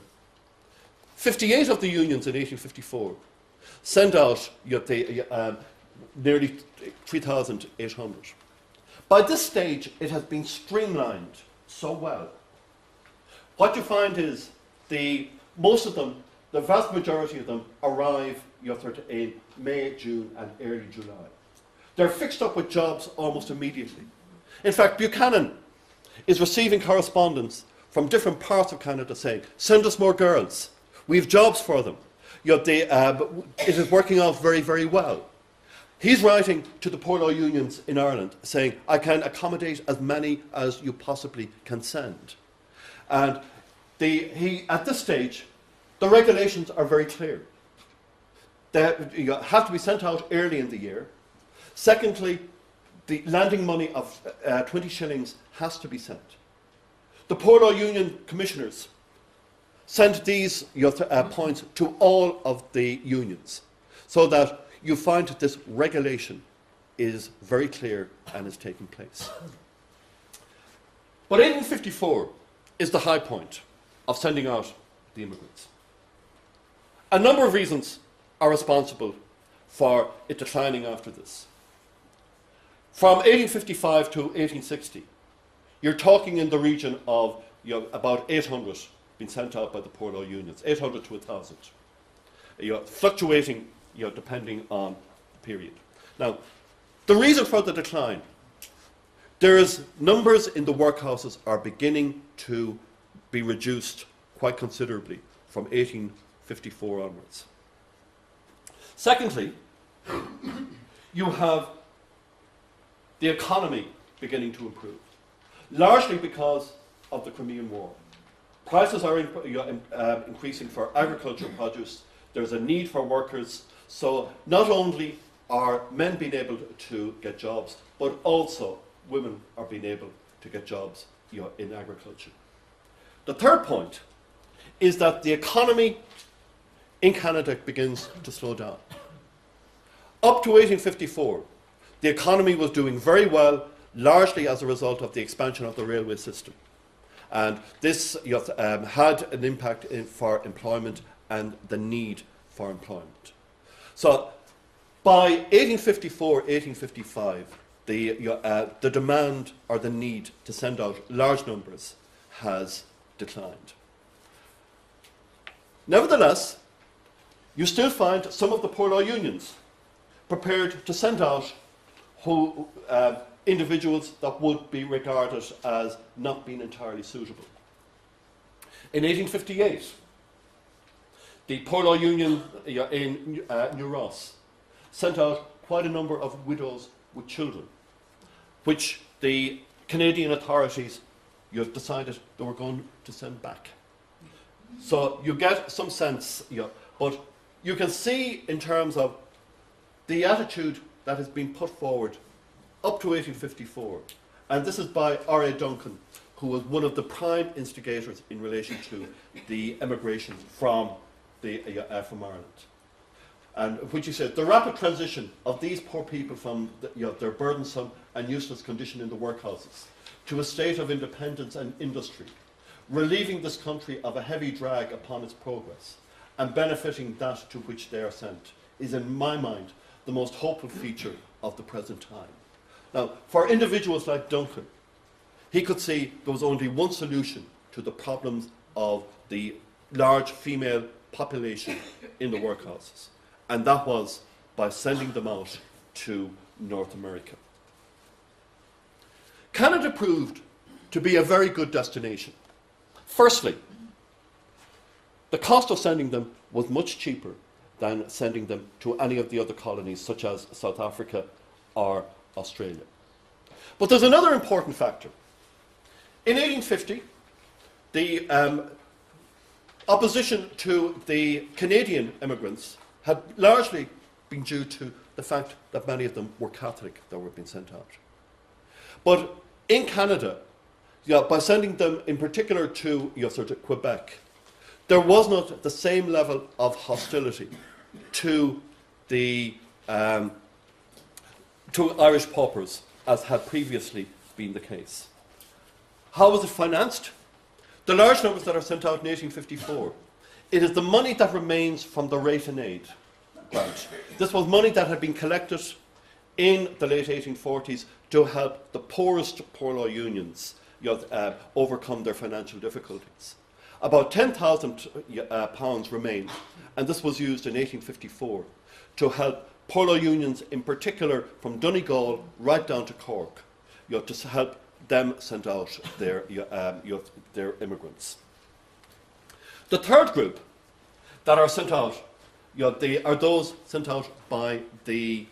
58 of the unions in 1854 sent out nearly 3,800. By this stage, it has been streamlined so well. What you find is most of them the vast majority of them arrive in May, June, and early July. They're fixed up with jobs almost immediately. In fact, Buchanan is receiving correspondence from different parts of Canada saying, send us more girls. We have jobs for them. It is working out very, very well. He's writing to the poor law unions in Ireland saying, I can accommodate as many as you possibly can send. And at this stage, the regulations are very clear. You have to be sent out early in the year. Secondly, the landing money of 20 shillings has to be sent. The poor law union commissioners sent these points to all of the unions so that you find that this regulation is very clear and is taking place. But 1854 is the high point of sending out the immigrants. A number of reasons are responsible for it declining after this. From 1855 to 1860, you're talking in the region of about 800 being sent out by the poor law unions, 800 to 1,000. Fluctuating depending on the period. Now, the reason for the decline, there's numbers in the workhouses are beginning to be reduced quite considerably from 1854 onwards. Secondly, you have the economy beginning to improve, largely because of the Crimean War. Prices are increasing for agricultural produce. There's a need for workers. So not only are men being able to get jobs, but also women are being able to get jobs in agriculture. The third point is that the economy in Canada begins to slow down. Up to 1854, the economy was doing very well, largely as a result of the expansion of the railway system. And this had an impact for employment and the need for employment. So by 1854, 1855, the demand or the need to send out large numbers has declined. Nevertheless, you still find some of the poor law unions prepared to send out individuals that would be regarded as not being entirely suitable. In 1858, the poor law union in New Ross sent out quite a number of widows with children, which the Canadian authorities decided they were going to send back. So you get some sense, but you can see in terms of the attitude that has been put forward up to 1854, and this is by R.A. Duncan, who was one of the prime instigators in relation to the emigration from Ireland. And which he said, the rapid transition of these poor people from their burdensome and useless condition in the workhouses to a state of independence and industry, relieving this country of a heavy drag upon its progress, and benefiting that to which they are sent, is in my mind the most hopeful feature of the present time. Now, for individuals like Duncan, he could see there was only one solution to the problems of the large female population in the workhouses, and that was by sending them out to North America. Canada proved to be a very good destination. Firstly, the cost of sending them was much cheaper than sending them to any of the other colonies, such as South Africa or Australia. But there's another important factor. In 1850, the opposition to the Canadian immigrants had largely been due to the fact that many of them were Catholic that were being sent out. But in Canada, by sending them in particular to Quebec, there was not the same level of hostility to the to Irish paupers as had previously been the case. How was it financed? The large numbers that are sent out in 1854, it is the money that remains from the Rate and Aid grant. This was money that had been collected in the late 1840s to help the poorest poor law unions overcome their financial difficulties. about £10,000 remained, and this was used in 1854 to help polo unions, in particular from Donegal right down to Cork, to help them send out their immigrants. The third group that are sent out, they are those sent out by the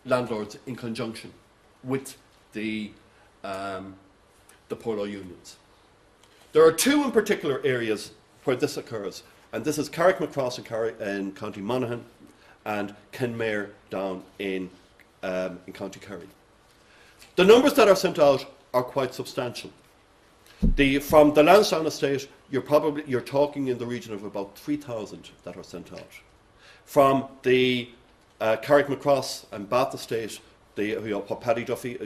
landlords in conjunction with the polo unions. There are two in particular areas where this occurs, and this is Carrickmacross in County Monaghan and Kenmare down in County Kerry. The numbers that are sent out are quite substantial. From the Lansdowne estate, you're talking in the region of about 3,000 that are sent out. From the Carrickmacross and Bath estate, what Paddy Duffy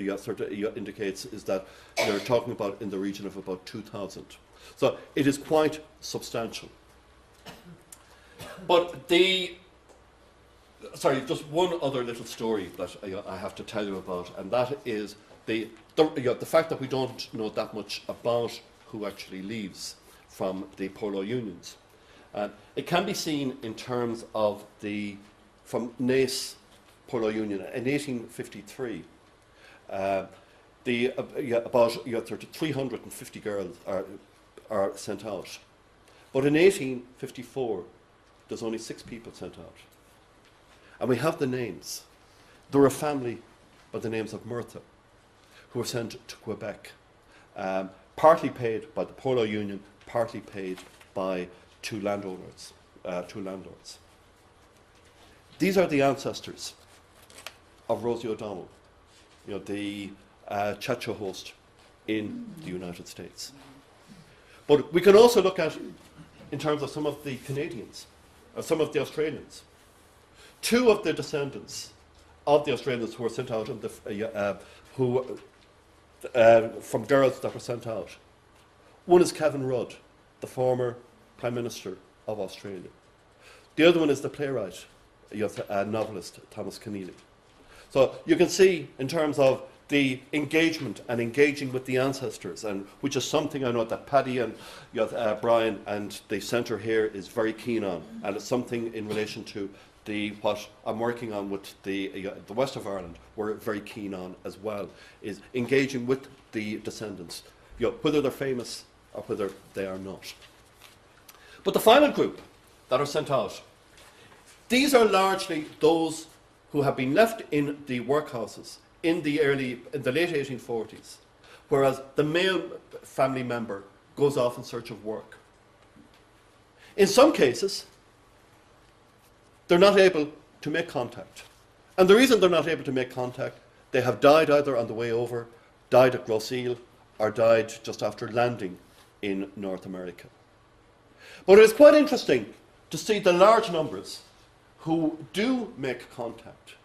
indicates is that you're talking about in the region of about 2,000. So it is quite substantial. But just one other little story that I have to tell you about, and that is the fact that we don't know that much about who actually leaves from the polo unions. It can be seen in terms of from Naas Polo Union in 1853. About 350 girls are sent out. But in 1854, there's only 6 people sent out. And we have the names. There are a family by the names of Murtha who were sent to Quebec, partly paid by the Polo Union, partly paid by two landlords. These are the ancestors of Rosie O'Donnell, the chat show host in the United States. But we can also look at, in terms of some of the Canadians, or some of the Australians. 2 of the descendants of the Australians who were sent out, from girls that were sent out. One is Kevin Rudd, the former Prime Minister of Australia. The other one is the playwright, novelist Thomas Keneally. So you can see, in terms of the engagement and engaging with the ancestors, and which is something I know that Paddy and Brian and the centre here is very keen on, and it's something in relation to what I'm working on with the west of Ireland, we're very keen on as well, is engaging with the descendants, whether they're famous or whether they are not. But the final group that are sent out, these are largely those who have been left in the workhouses in the late 1840s, whereas the male family member goes off in search of work. In some cases, they're not able to make contact. And the reason they're not able to make contact, they have died either on the way over, died at Groseal, or died just after landing in North America. But it's quite interesting to see the large numbers who do make contact,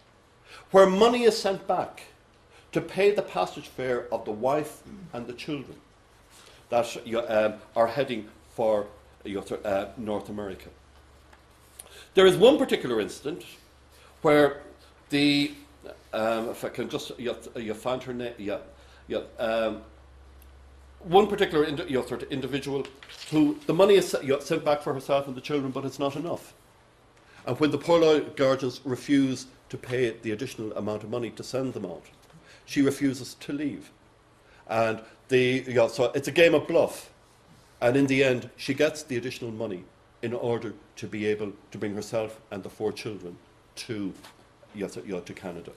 where money is sent back to pay the passage fare of the wife and the children that are heading for North America. There is one particular incident where if I can just find her name, one particular individual who the money is sent back for herself and the children, but it's not enough. And when the polo guardians refuse to pay the additional amount of money to send them out, she refuses to leave. And so it's a game of bluff. And in the end, she gets the additional money in order to be able to bring herself and the 4 children to Canada.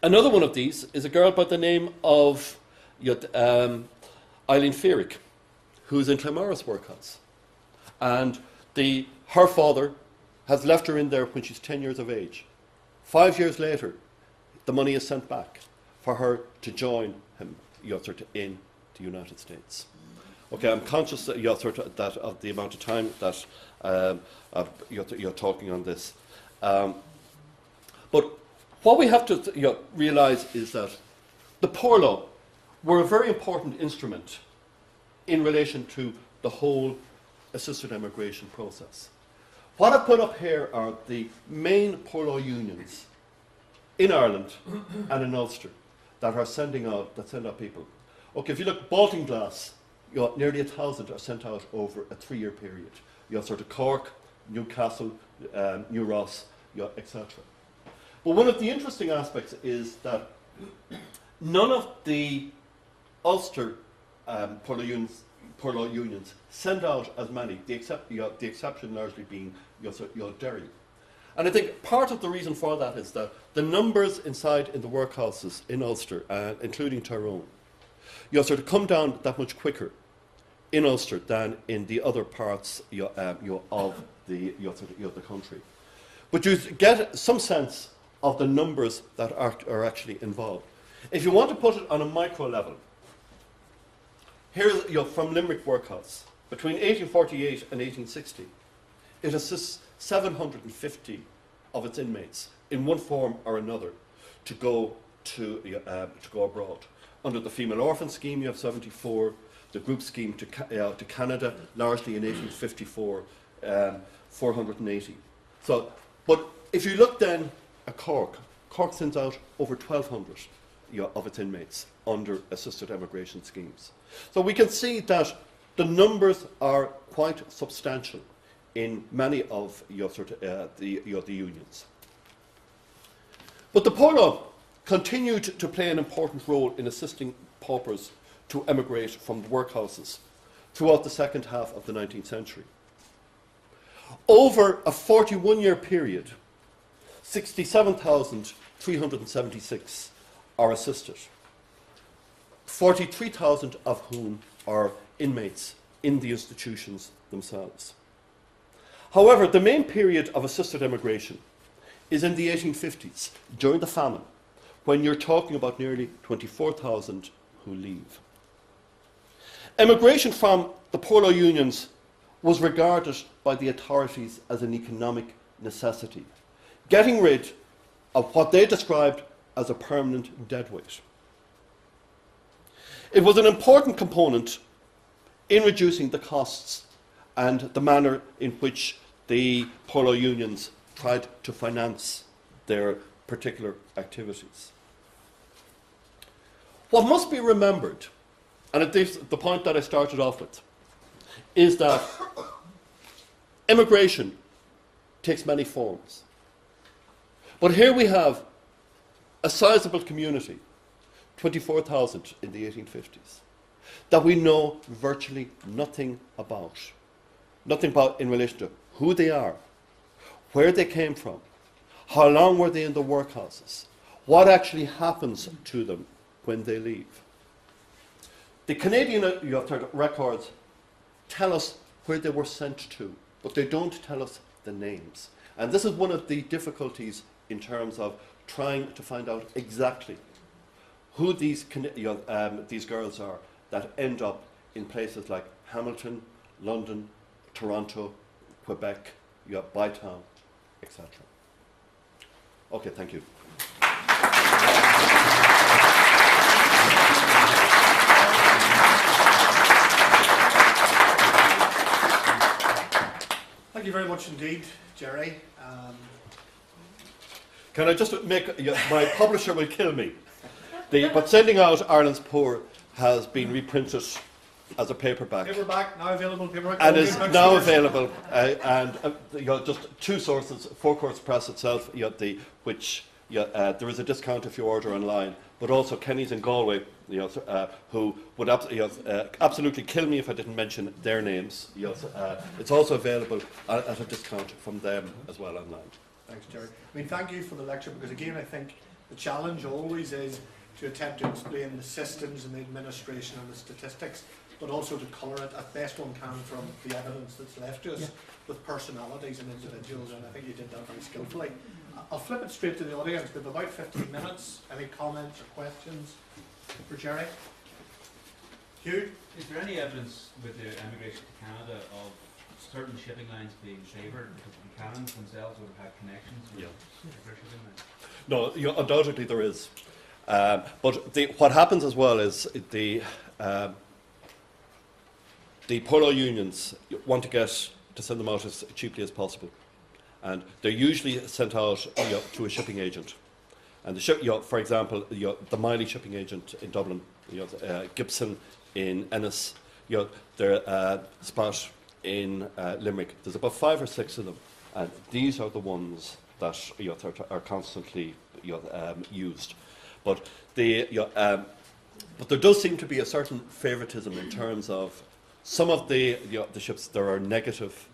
Another one of these is a girl by the name of Eileen Fearick, who is in Clamorris workhouse. And her father has left her in there when she's 10 years of age. 5 years later, the money is sent back for her to join him in the United States. Okay, I'm conscious that, that of the amount of time that you're talking on this. But what we have to realise is that the poor law were a very important instrument in relation to the whole assisted emigration process. What I've put up here are the main poor law unions in Ireland and in Ulster that send out people. Okay, if you look, Baltinglass nearly 1,000 are sent out over a 3-year period. You have sort of Cork, Newcastle, New Ross, etc. But one of the interesting aspects is that none of the Ulster Polo unions send out as many, the exception largely being Gerry. And I think part of the reason for that is that the numbers inside in the workhouses in Ulster, including Tyrone, sort of come down that much quicker in Ulster than in the other parts of the country. But you get some sense of the numbers that are actually involved. If you want to put it on a micro level, here's from Limerick Workhouse. Between 1848 and 1860, it assists 750 of its inmates in one form or another to go abroad. Under the female orphan scheme, you have 74. The group scheme to Canada, largely in 1854, 480. So, but if you look then at Cork, Cork sends out over 1,200 of its inmates under assisted emigration schemes. So we can see that the numbers are quite substantial in many of the unions. But the Polo continued to play an important role in assisting paupers to emigrate from the workhouses throughout the second half of the 19th century. Over a 41-year period, 67,376 are assisted, 43,000 of whom are inmates in the institutions themselves. However, the main period of assisted emigration is in the 1850s, during the famine, when you're talking about nearly 24,000 who leave. Emigration from the Polo unions was regarded by the authorities as an economic necessity, getting rid of what they described as a permanent deadweight. It was an important component in reducing the costs and the manner in which the Polo unions tried to finance their particular activities. What must be remembered, and it is the point that I started off with, is that immigration takes many forms. But here we have a sizable community, 24,000 in the 1850s, that we know virtually nothing about. Nothing about in relation to who they are, where they came from, how long were they in the workhouses, what actually happens to them when they leave. The Canadian records tell us where they were sent to, but they don't tell us the names. And this is one of the difficulties in terms of trying to find out exactly who these girls are that end up in places like Hamilton, London, Toronto, Quebec, Bytown, etc. Okay, thank you. Thank you very much indeed, Gerry. Can I just make, my publisher will kill me. But Sending Out Ireland's Poor has been reprinted as a paperback. Paperback, now available, paperback. And is now available. Just two sources, Four Courts Press itself, which there is a discount if you order online, but also Kenny's in Galway, who would absolutely kill me if I didn't mention their names. It's also available at a discount from them as well online. Thanks, Gerry. I mean, thank you for the lecture, because again, I think the challenge always is to attempt to explain the systems and the administration and the statistics, but also to colour it as best one can from the evidence that's left to us with personalities and individuals, and I think you did that very skillfully. I'll flip it straight to the audience. We have about 15 minutes. Any comments or questions for Gerry? Hugh? Is there any evidence with the emigration to Canada of certain shipping lines being favoured because the Buchanans themselves would have had connections with particular shipping lines? No, undoubtedly there is. But what happens as well is the Polo unions want to send them out as cheaply as possible, and they're usually sent out to a shipping agent. And for example, the Miley shipping agent in Dublin, Gibson in Ennis, they're spot in Limerick. There's about 5 or 6 of them, and these are the ones that are constantly used. But but there does seem to be a certain favouritism in terms of some of the ships. There are negative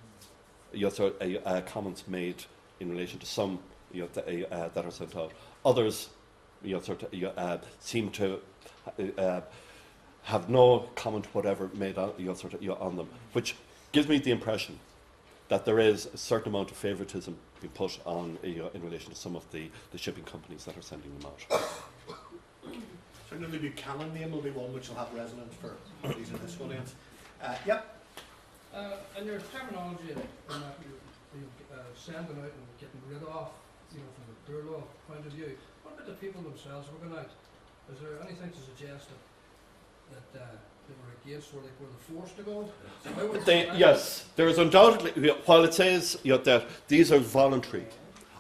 comments made in relation to some that are sent out. Others seem to have no comment whatever made on, on them, which gives me the impression that there is a certain amount of favouritism being put on in relation to some of the shipping companies that are sending them out. Certainly the Buchanan name will be one which will have resonance for these in this audience. Yep. In your terminology, in that you're sending out and getting rid of, from the poor law point of view, what about the people themselves working out? Is there anything to suggest that they were against, or they were forced to go? Yes, there is undoubtedly, while it says that these are voluntary,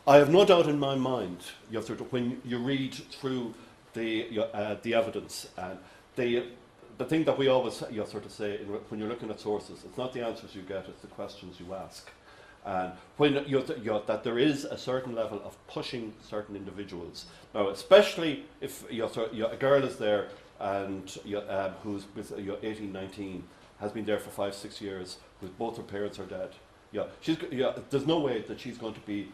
I have no doubt in my mind, when you read through the evidence, and the thing that we always say when you're looking at sources, it's not the answers you get, it's the questions you ask. And when that there is a certain level of pushing certain individuals. Now, especially if a girl is there and who's with 18, 19, has been there for 5, 6 years, with both her parents are dead. There's no way that she's going to be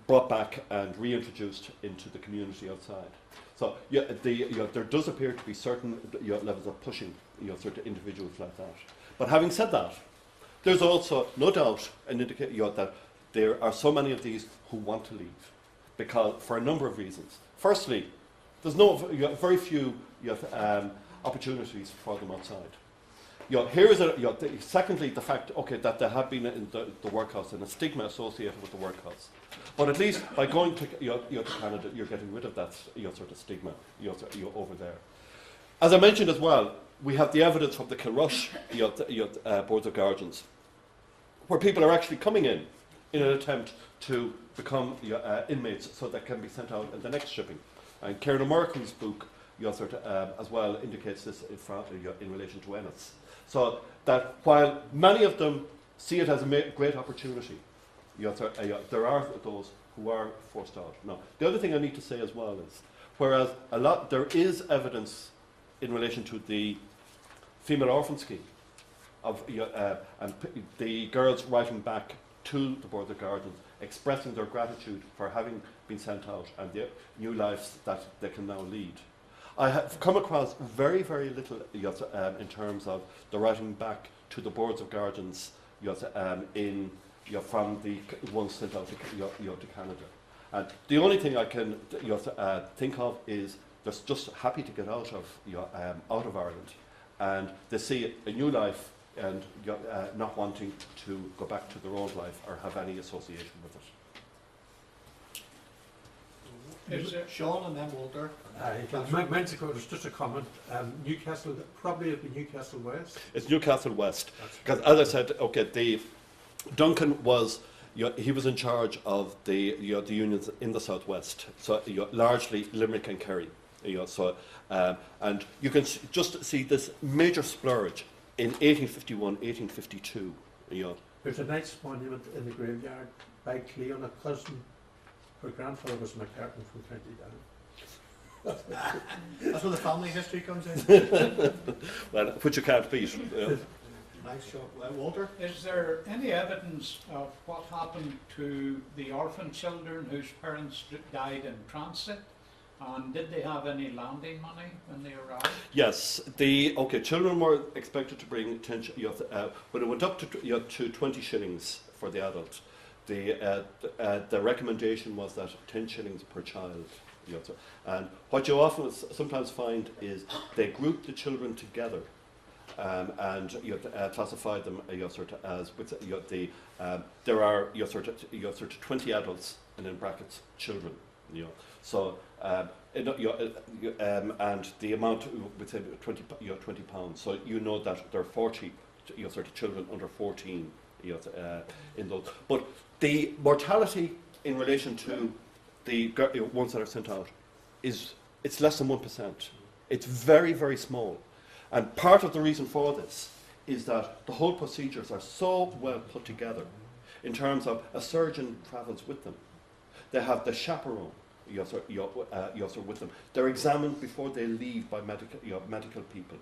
brought back and reintroduced into the community outside. So there does appear to be certain levels of pushing individuals like that. But having said that, there's also no doubt an indicator that there are so many of these who want to leave, because for a number of reasons. Firstly, there's very few opportunities for them outside. Here is secondly, the fact that they have been in the workhouse and a stigma associated with the workhouse. But at least by going to Canada, you're getting rid of that stigma over there. As I mentioned as well, we have the evidence from the Kilrush Boards of Guardians, where people are actually coming in an attempt to become inmates so they can be sent out in the next shipping. And Kieran O'Murphy's book as well indicates this in relation to Ennis. So that while many of them see it as a great opportunity, there are those who are forced out. Now, the other thing I need to say as well is, whereas there is evidence in relation to the female orphan scheme of and the girls writing back to the Board of Guardians, expressing their gratitude for having been sent out and the new lives that they can now lead. I have come across very, very little in terms of the writing back to the Boards of Guardians from the ones sent out to Canada. And the only thing I can think of is they're just happy to get out of Ireland, and they see a new life and not wanting to go back to their old life or have any association with it. Is it Sean and then Walter? Mine's just a comment. Newcastle, probably it'd be Newcastle West. It's Newcastle West, because as I said, Duncan was he was in charge of the unions in the southwest, so largely Limerick and Kerry. And you can just see this major splurge in 1851, 1852. There's a nice monument in the graveyard by Cleon, a cousin. Her grandfather was McCartan from County Down. That's where the family history comes in. Well, which you can't beat. Nice shot. Walter? Is there any evidence of what happened to the orphan children whose parents died in transit? And did they have any landing money when they arrived? Yes, children were expected to bring 10. When it went up to 20 shillings for the adult, the recommendation was that 10 shillings per child. And what you often sometimes find is they group the children together and classify them as with there are 20 adults and in brackets children. So. And the amount would say 20 pounds. So that there are 40 children under 14 in those. But the mortality in relation to the ones that are sent out it's less than 1%. It's very, very small. And part of the reason for this is that the whole procedures are so well put together in terms of a surgeon travels with them. They have the chaperone with them. They're examined before they leave by medical people.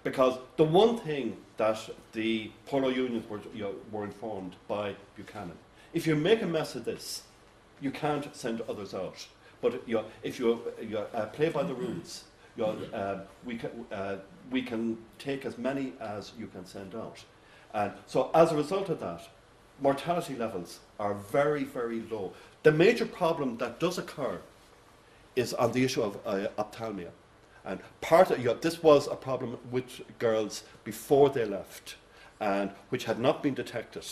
Because the one thing that the polo unions were informed by Buchanan, if you make a mess of this, you can't send others out. But if you play by the rules, we can take as many as you can send out. And so as a result of that, mortality levels are very, very low. The major problem that does occur is on the issue of ophthalmia. And part of this was a problem with girls before they left, and which had not been detected,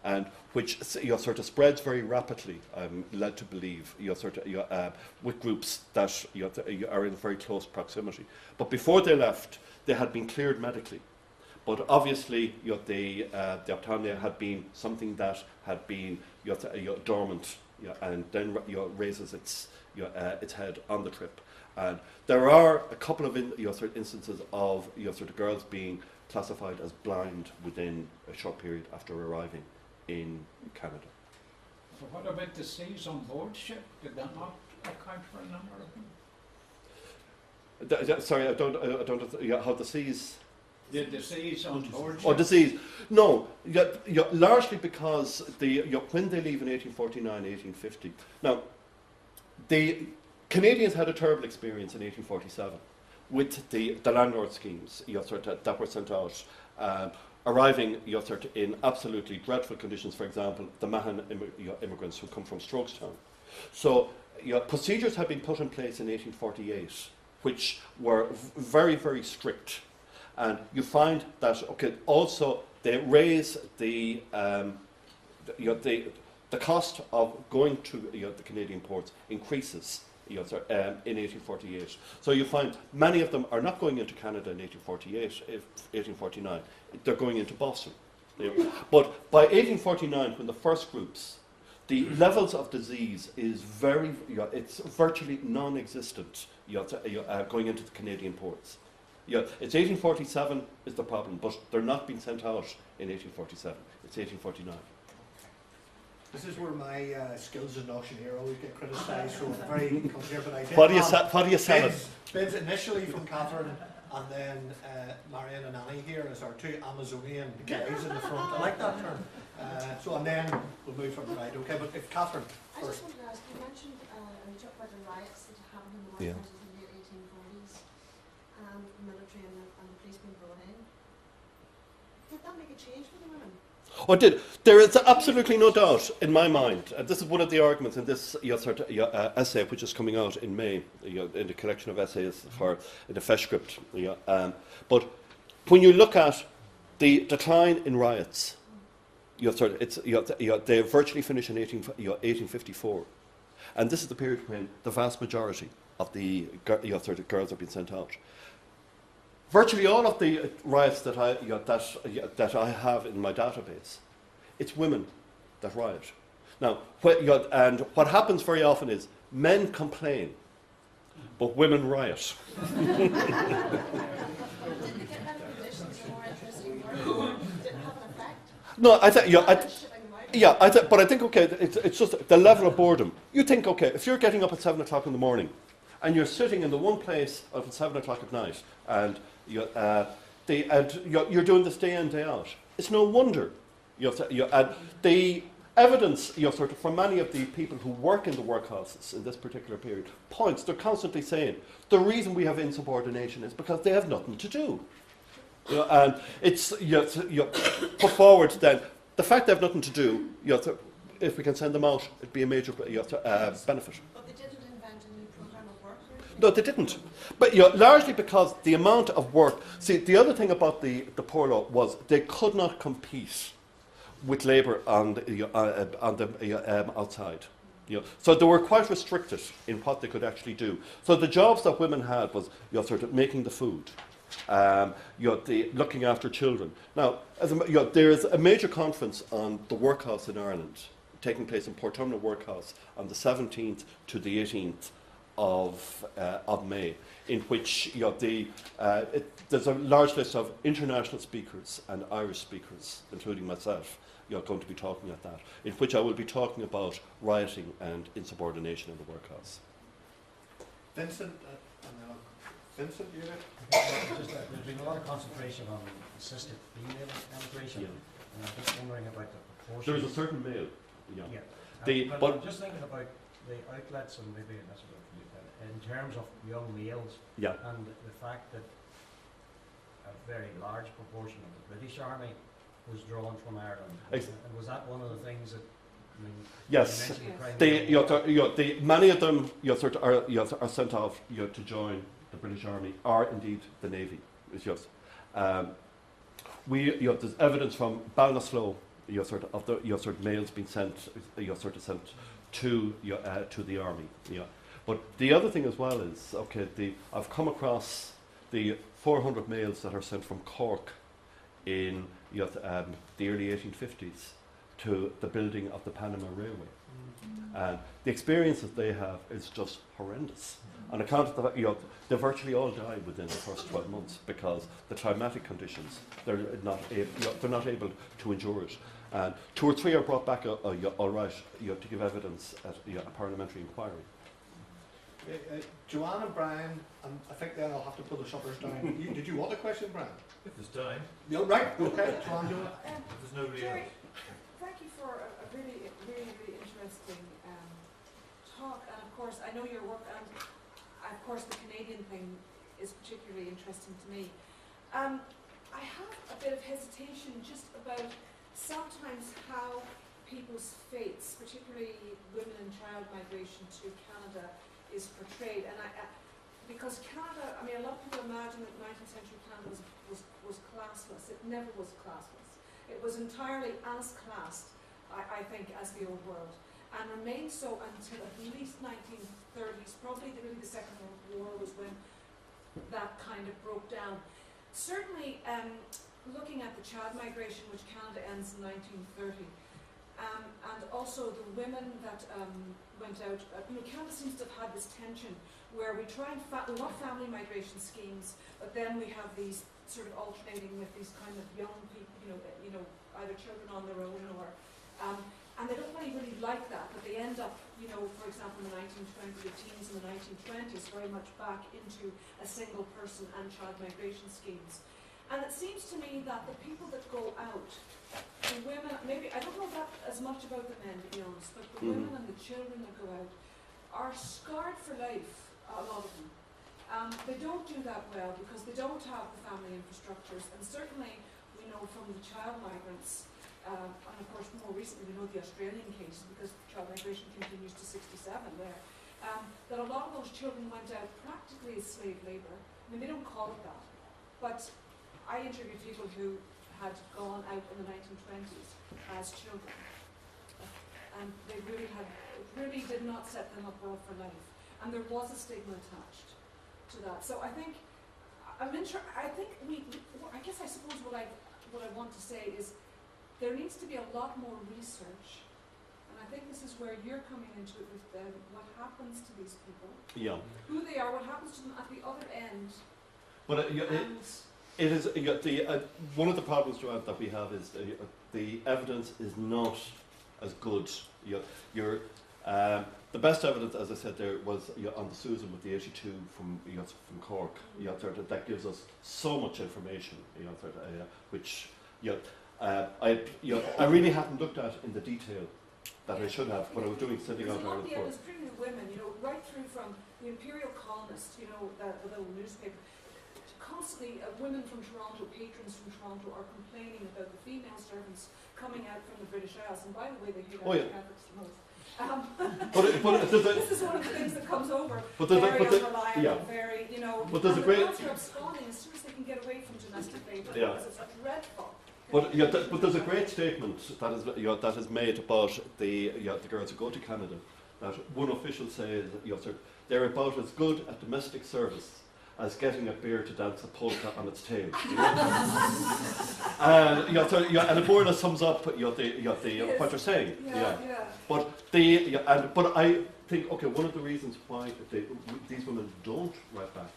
and which sort of spreads very rapidly. I'm led to believe with groups that are in very close proximity. But before they left, they had been cleared medically. But obviously, the ophthalmia had been something that had been dormant, and then raises its head on the trip. And there are a couple of instances of girls being classified as blind within a short period after arriving in Canada. So what about disease on board ship? Did that not account for a number of them? Sorry, I don't how disease. The disease on board ship? Or disease. No, largely because when they leave in 1849, 1850. Now, the Canadians had a terrible experience in 1847 with the landlord schemes that were sent out, arriving in absolutely dreadful conditions. For example, the Mahon immigrants who come from Strokestown. So procedures had been put in place in 1848, which were very, very strict. And you find that also they raise the cost of going to the Canadian ports increases in 1848. So you find many of them are not going into Canada in 1849. They're going into Boston. But by 1849, when the first groups, the levels of disease is it's virtually non-existent going into the Canadian ports. It's 1847 is the problem, but they're not being sent out in 1847. It's 1849. This is where my skills as an auctioneer always get criticised, so I'm very incoherent. But I did What do you sell it? bids initially from Catherine, and then Marion and Annie here as our two Amazonian guys in the front. I like that term. And then we'll move from the right. Okay, but if Catherine I first. just wanted to ask, you mentioned and you talked about the riots that happened in the West Indies in the late 1840s, and the military and the police being brought in. Did that make a change for the women? Oh, there is absolutely no doubt in my mind, and this is one of the arguments in this essay which is coming out in May, in the collection of essays in the Festschrift. But when you look at the decline in riots, they virtually finish in 1854, and this is the period when the vast majority of the girls have been sent out. Virtually all of the riots that I have in my database, it's women that riot. Now, and what happens very often is men complain, but women riot. Did they get better conditions or more interesting work? Did it have an effect? No, but I think it's just the level of boredom. You think if you're getting up at 7 o'clock in the morning, and you're sitting in the one place until 7 o'clock at night, and you're doing this day in, day out. It's no wonder. And the evidence, from many of the people who work in the workhouses in this particular period, points, they're constantly saying, the reason we have insubordination is because they have nothing to do. And it's put forward then, the fact they have nothing to do, if we can send them out, it'd be a major benefit. But they didn't invent a new programme of work? No, they didn't. But largely because the amount of work. See, the other thing about the Poor Law was they could not compete with labour on the outside. So they were quite restricted in what they could actually do. So the jobs that women had was making the food, looking after children. Now, there is a major conference on the workhouse in Ireland taking place in Portumna Workhouse on the 17th to the 18th of May, in which there's a large list of international speakers and Irish speakers, including myself, going to be talking at that, in which I will be talking about rioting and insubordination in the workhouse. Vincent, Vincent, you there? There's been a lot of concentration on assisted female emigration, and I'm just wondering about the proportion. There is a certain male, Yeah. But I'm just thinking about the outlets, and maybe that's about you, in terms of young males, and the fact that a very large proportion of the British Army was drawn from Ireland. And was that one of the things that, I mean, yes, you mentioned the many of them are sent off to join the British Army, or indeed the Navy. It's just there's evidence from Ballinasloe of the males being sent sent to the army. But the other thing as well is I've come across the 400 males that are sent from Cork in the early 1850s to the building of the Panama Railway. And the experience that they have is just horrendous. On account of the, they virtually all die within the first 12 months because the climatic conditions, they're not able to endure it. And 2 or 3 are brought back all right to give evidence at a parliamentary inquiry. Joanne and Brian, and I think then I'll have to pull the shutters down. Did you want a question, Brian? If there's time. Yeah, right, okay. Joanne, do it. If there's nobody Gerry, else. thank you for a really interesting talk. And of course, I know your work, and of course the Canadian thing is particularly interesting to me. I have a bit of hesitation just about sometimes how people's fates, particularly women and child migration to Canada, is portrayed. And because Canada, I mean, a lot of people imagine that 19th century Canada was classless. It never was classless. It was entirely as classed, I think, as the old world, and remained so until at least 1930s. Probably really the Second World War was when that kind of broke down. Certainly, looking at the child migration, which Canada ends in 1930, and also the women that went out. Canada seems to have had this tension where we try and we want family migration schemes, but then we have these sort of alternating with these kind of young people, either children on their own or, and they don't really like that, but they end up, for example, in the 1920s, the teens in the 1920s, very much back into a single person and child migration schemes. And it seems to me that the people that go out, the women, maybe, I don't know that as much about the men, to be honest, but the women and the children that go out are scarred for life, a lot of them. They don't do that well because they don't have the family infrastructures, and certainly we know from the child migrants, and of course more recently we know the Australian case because child migration continues to 67 there, that a lot of those children went out practically as slave labour. I mean, they don't call it that, but I interviewed people who had gone out in the 1920s as children, and they really did not set them up well for life, and there was a stigma attached to that. So I think I suppose what I want to say is there needs to be a lot more research, and I think this is where you're coming into it with what happens to these people, who they are, what happens to them at the other end. But it is one of the problems, Joanne, that we have is the evidence is not as good. The best evidence, as I said, there was on the Susan with the 82 from Cork. That gives us so much information. Which I really haven't looked at in the detail that I should have when I was sending out Ireland It was pretty women, right through from the Imperial Colonist, the little newspaper. Constantly, women from Toronto, patrons from Toronto, are complaining about the female servants coming out from the British Isles. And by the way, they hate Catholics the most. This is one of the things that comes over. Very unreliable, very, But there's a great. They're absconding as soon as they can get away from domestic labour because it's dreadful. But there's a great statement that is made about the girls who go to Canada. That one official says they're about as good at domestic service as getting a bear to dance a polka on its tail. And it more or less sums up what you're saying. But But I think, okay, one of the reasons why these women don't write back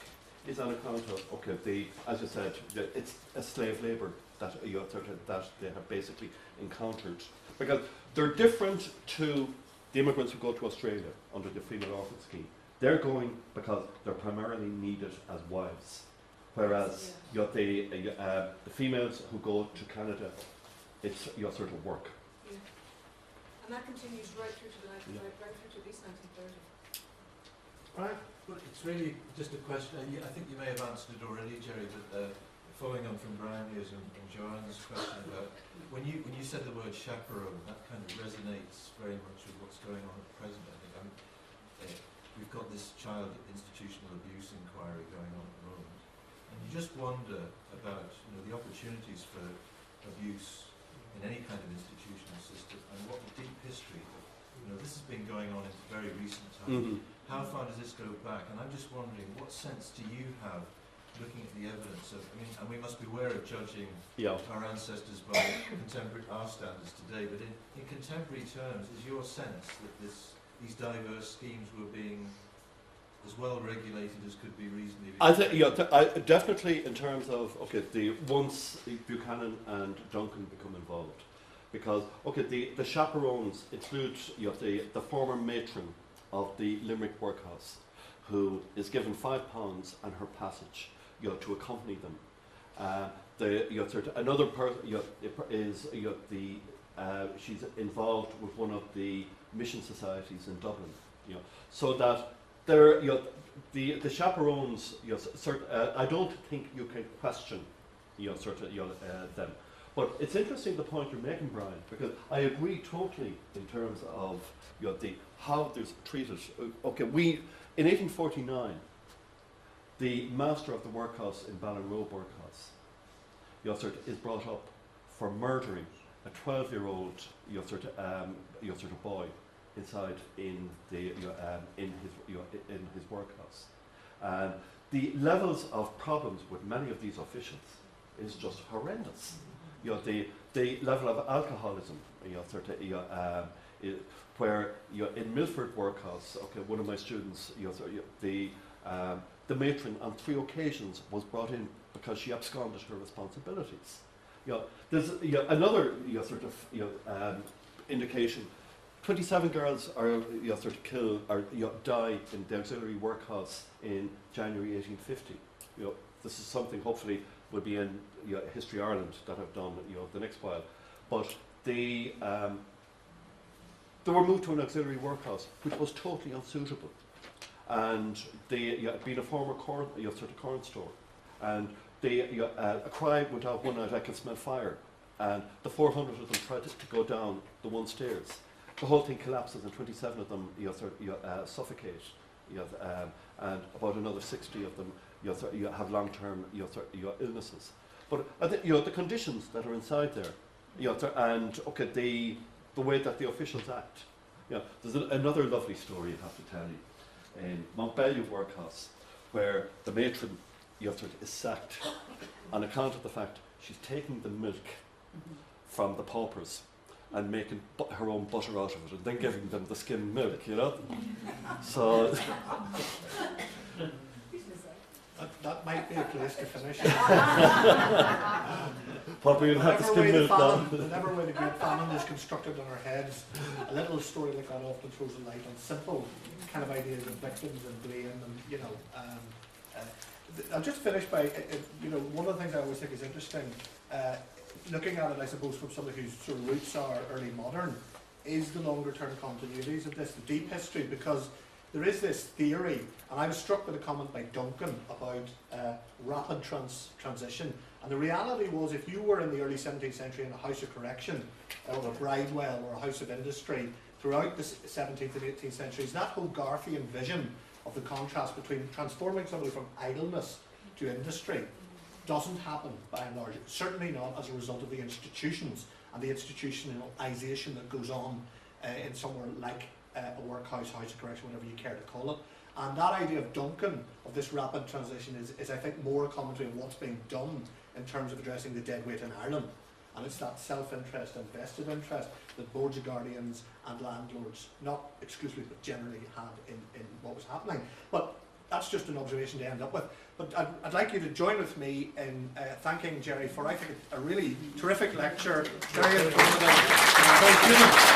is on account of, okay, as you said, it's a slave labour that that they have basically encountered, because they're different to the immigrants who go to Australia under the female orphan scheme. They're going because they're primarily needed as wives, whereas the females who go to Canada, it's your sort of work. Yeah. And that continues right through to right through to at least 1930. Right. Well, it's really just a question. I think you may have answered it already, Gerry, but following on from Brian Lear's and Joanne's question about when you said the word chaperone, that kind of resonates very much with what's going on at present. I think we've got this child institutional abuse inquiry going on at the moment, and you just wonder about the opportunities for abuse in any kind of institutional system, and what the deep history of this has been going on in very recent times. How far does this go back? And I'm just wondering, what sense do you have, looking at the evidence of, and we must beware of judging our ancestors by our standards today, but in contemporary terms, is your sense that these diverse schemes were being as well regulated as could be reasonably? I think, definitely in terms of, once Buchanan and Duncan become involved, because, the chaperones include, the former matron of the Limerick workhouse, who is given £5 and her passage, to accompany them. Another person is she's involved with one of the mission societies in Dublin, so that there, the chaperones, I don't think you can question, them. But it's interesting the point you're making, Brian, because I agree totally in terms of how there's treated. In 1849, the master of the workhouse in Mellon Workhouse, is brought up for murdering a 12-year-old boy inside in his workhouse. And the levels of problems with many of these officials is just horrendous. The level of alcoholism, where in Milford Workhouse, one of my students, the matron on 3 occasions was brought in because she absconded her responsibilities. There's another indication. 27 girls are killed or die in the auxiliary workhouse in January 1850. This is something hopefully will be in History Ireland that I've done the next while. But they were moved to an auxiliary workhouse which was totally unsuitable, and they being a former corn store, and a cry went out one night, "I can smell fire," and the 400 of them tried to go down the one stairs. The whole thing collapses, and 27 of them suffocate, and about another 60 of them have long-term illnesses. But I think the conditions that are inside there, and the way that the officials act. There's another lovely story I have to tell you in Montbellier Workhouse, where the matron is sacked on account of the fact she's taking the milk from the paupers and making her own butter out of it, and then giving them the skimmed milk, So that might be a place to finish. Probably will have to skim milk now. Whenever way the Great Famine is constructed in our heads, a little story like that often throws a light on simple kind of ideas of victims and blame, and I'll just finish by one of the things I always think is interesting, looking at it, I suppose, from somebody whose sort of roots are early modern, is the longer term continuities of this, the deep history, because there is this theory, and I was struck with a comment by Duncan about rapid transition. And the reality was, if you were in the early 17th century in a house of correction, or a bridewell, or a house of industry, throughout the 17th and 18th centuries, that Hogarthian vision of the contrast between transforming somebody from idleness to industry doesn't happen by and large, certainly not as a result of the institutions and the institutionalization that goes on in somewhere like a workhouse, house of correction, whatever you care to call it. And that idea of Duncan, of this rapid transition, is I think more a commentary on what's being done in terms of addressing the dead weight in Ireland. And it's that self-interest and vested interest that boards of guardians and landlords, not exclusively but generally, had in what was happening. But that's just an observation to end up with. But I'd like you to join with me in thanking Gerry for, I think, a really terrific lecture, very informative, very human.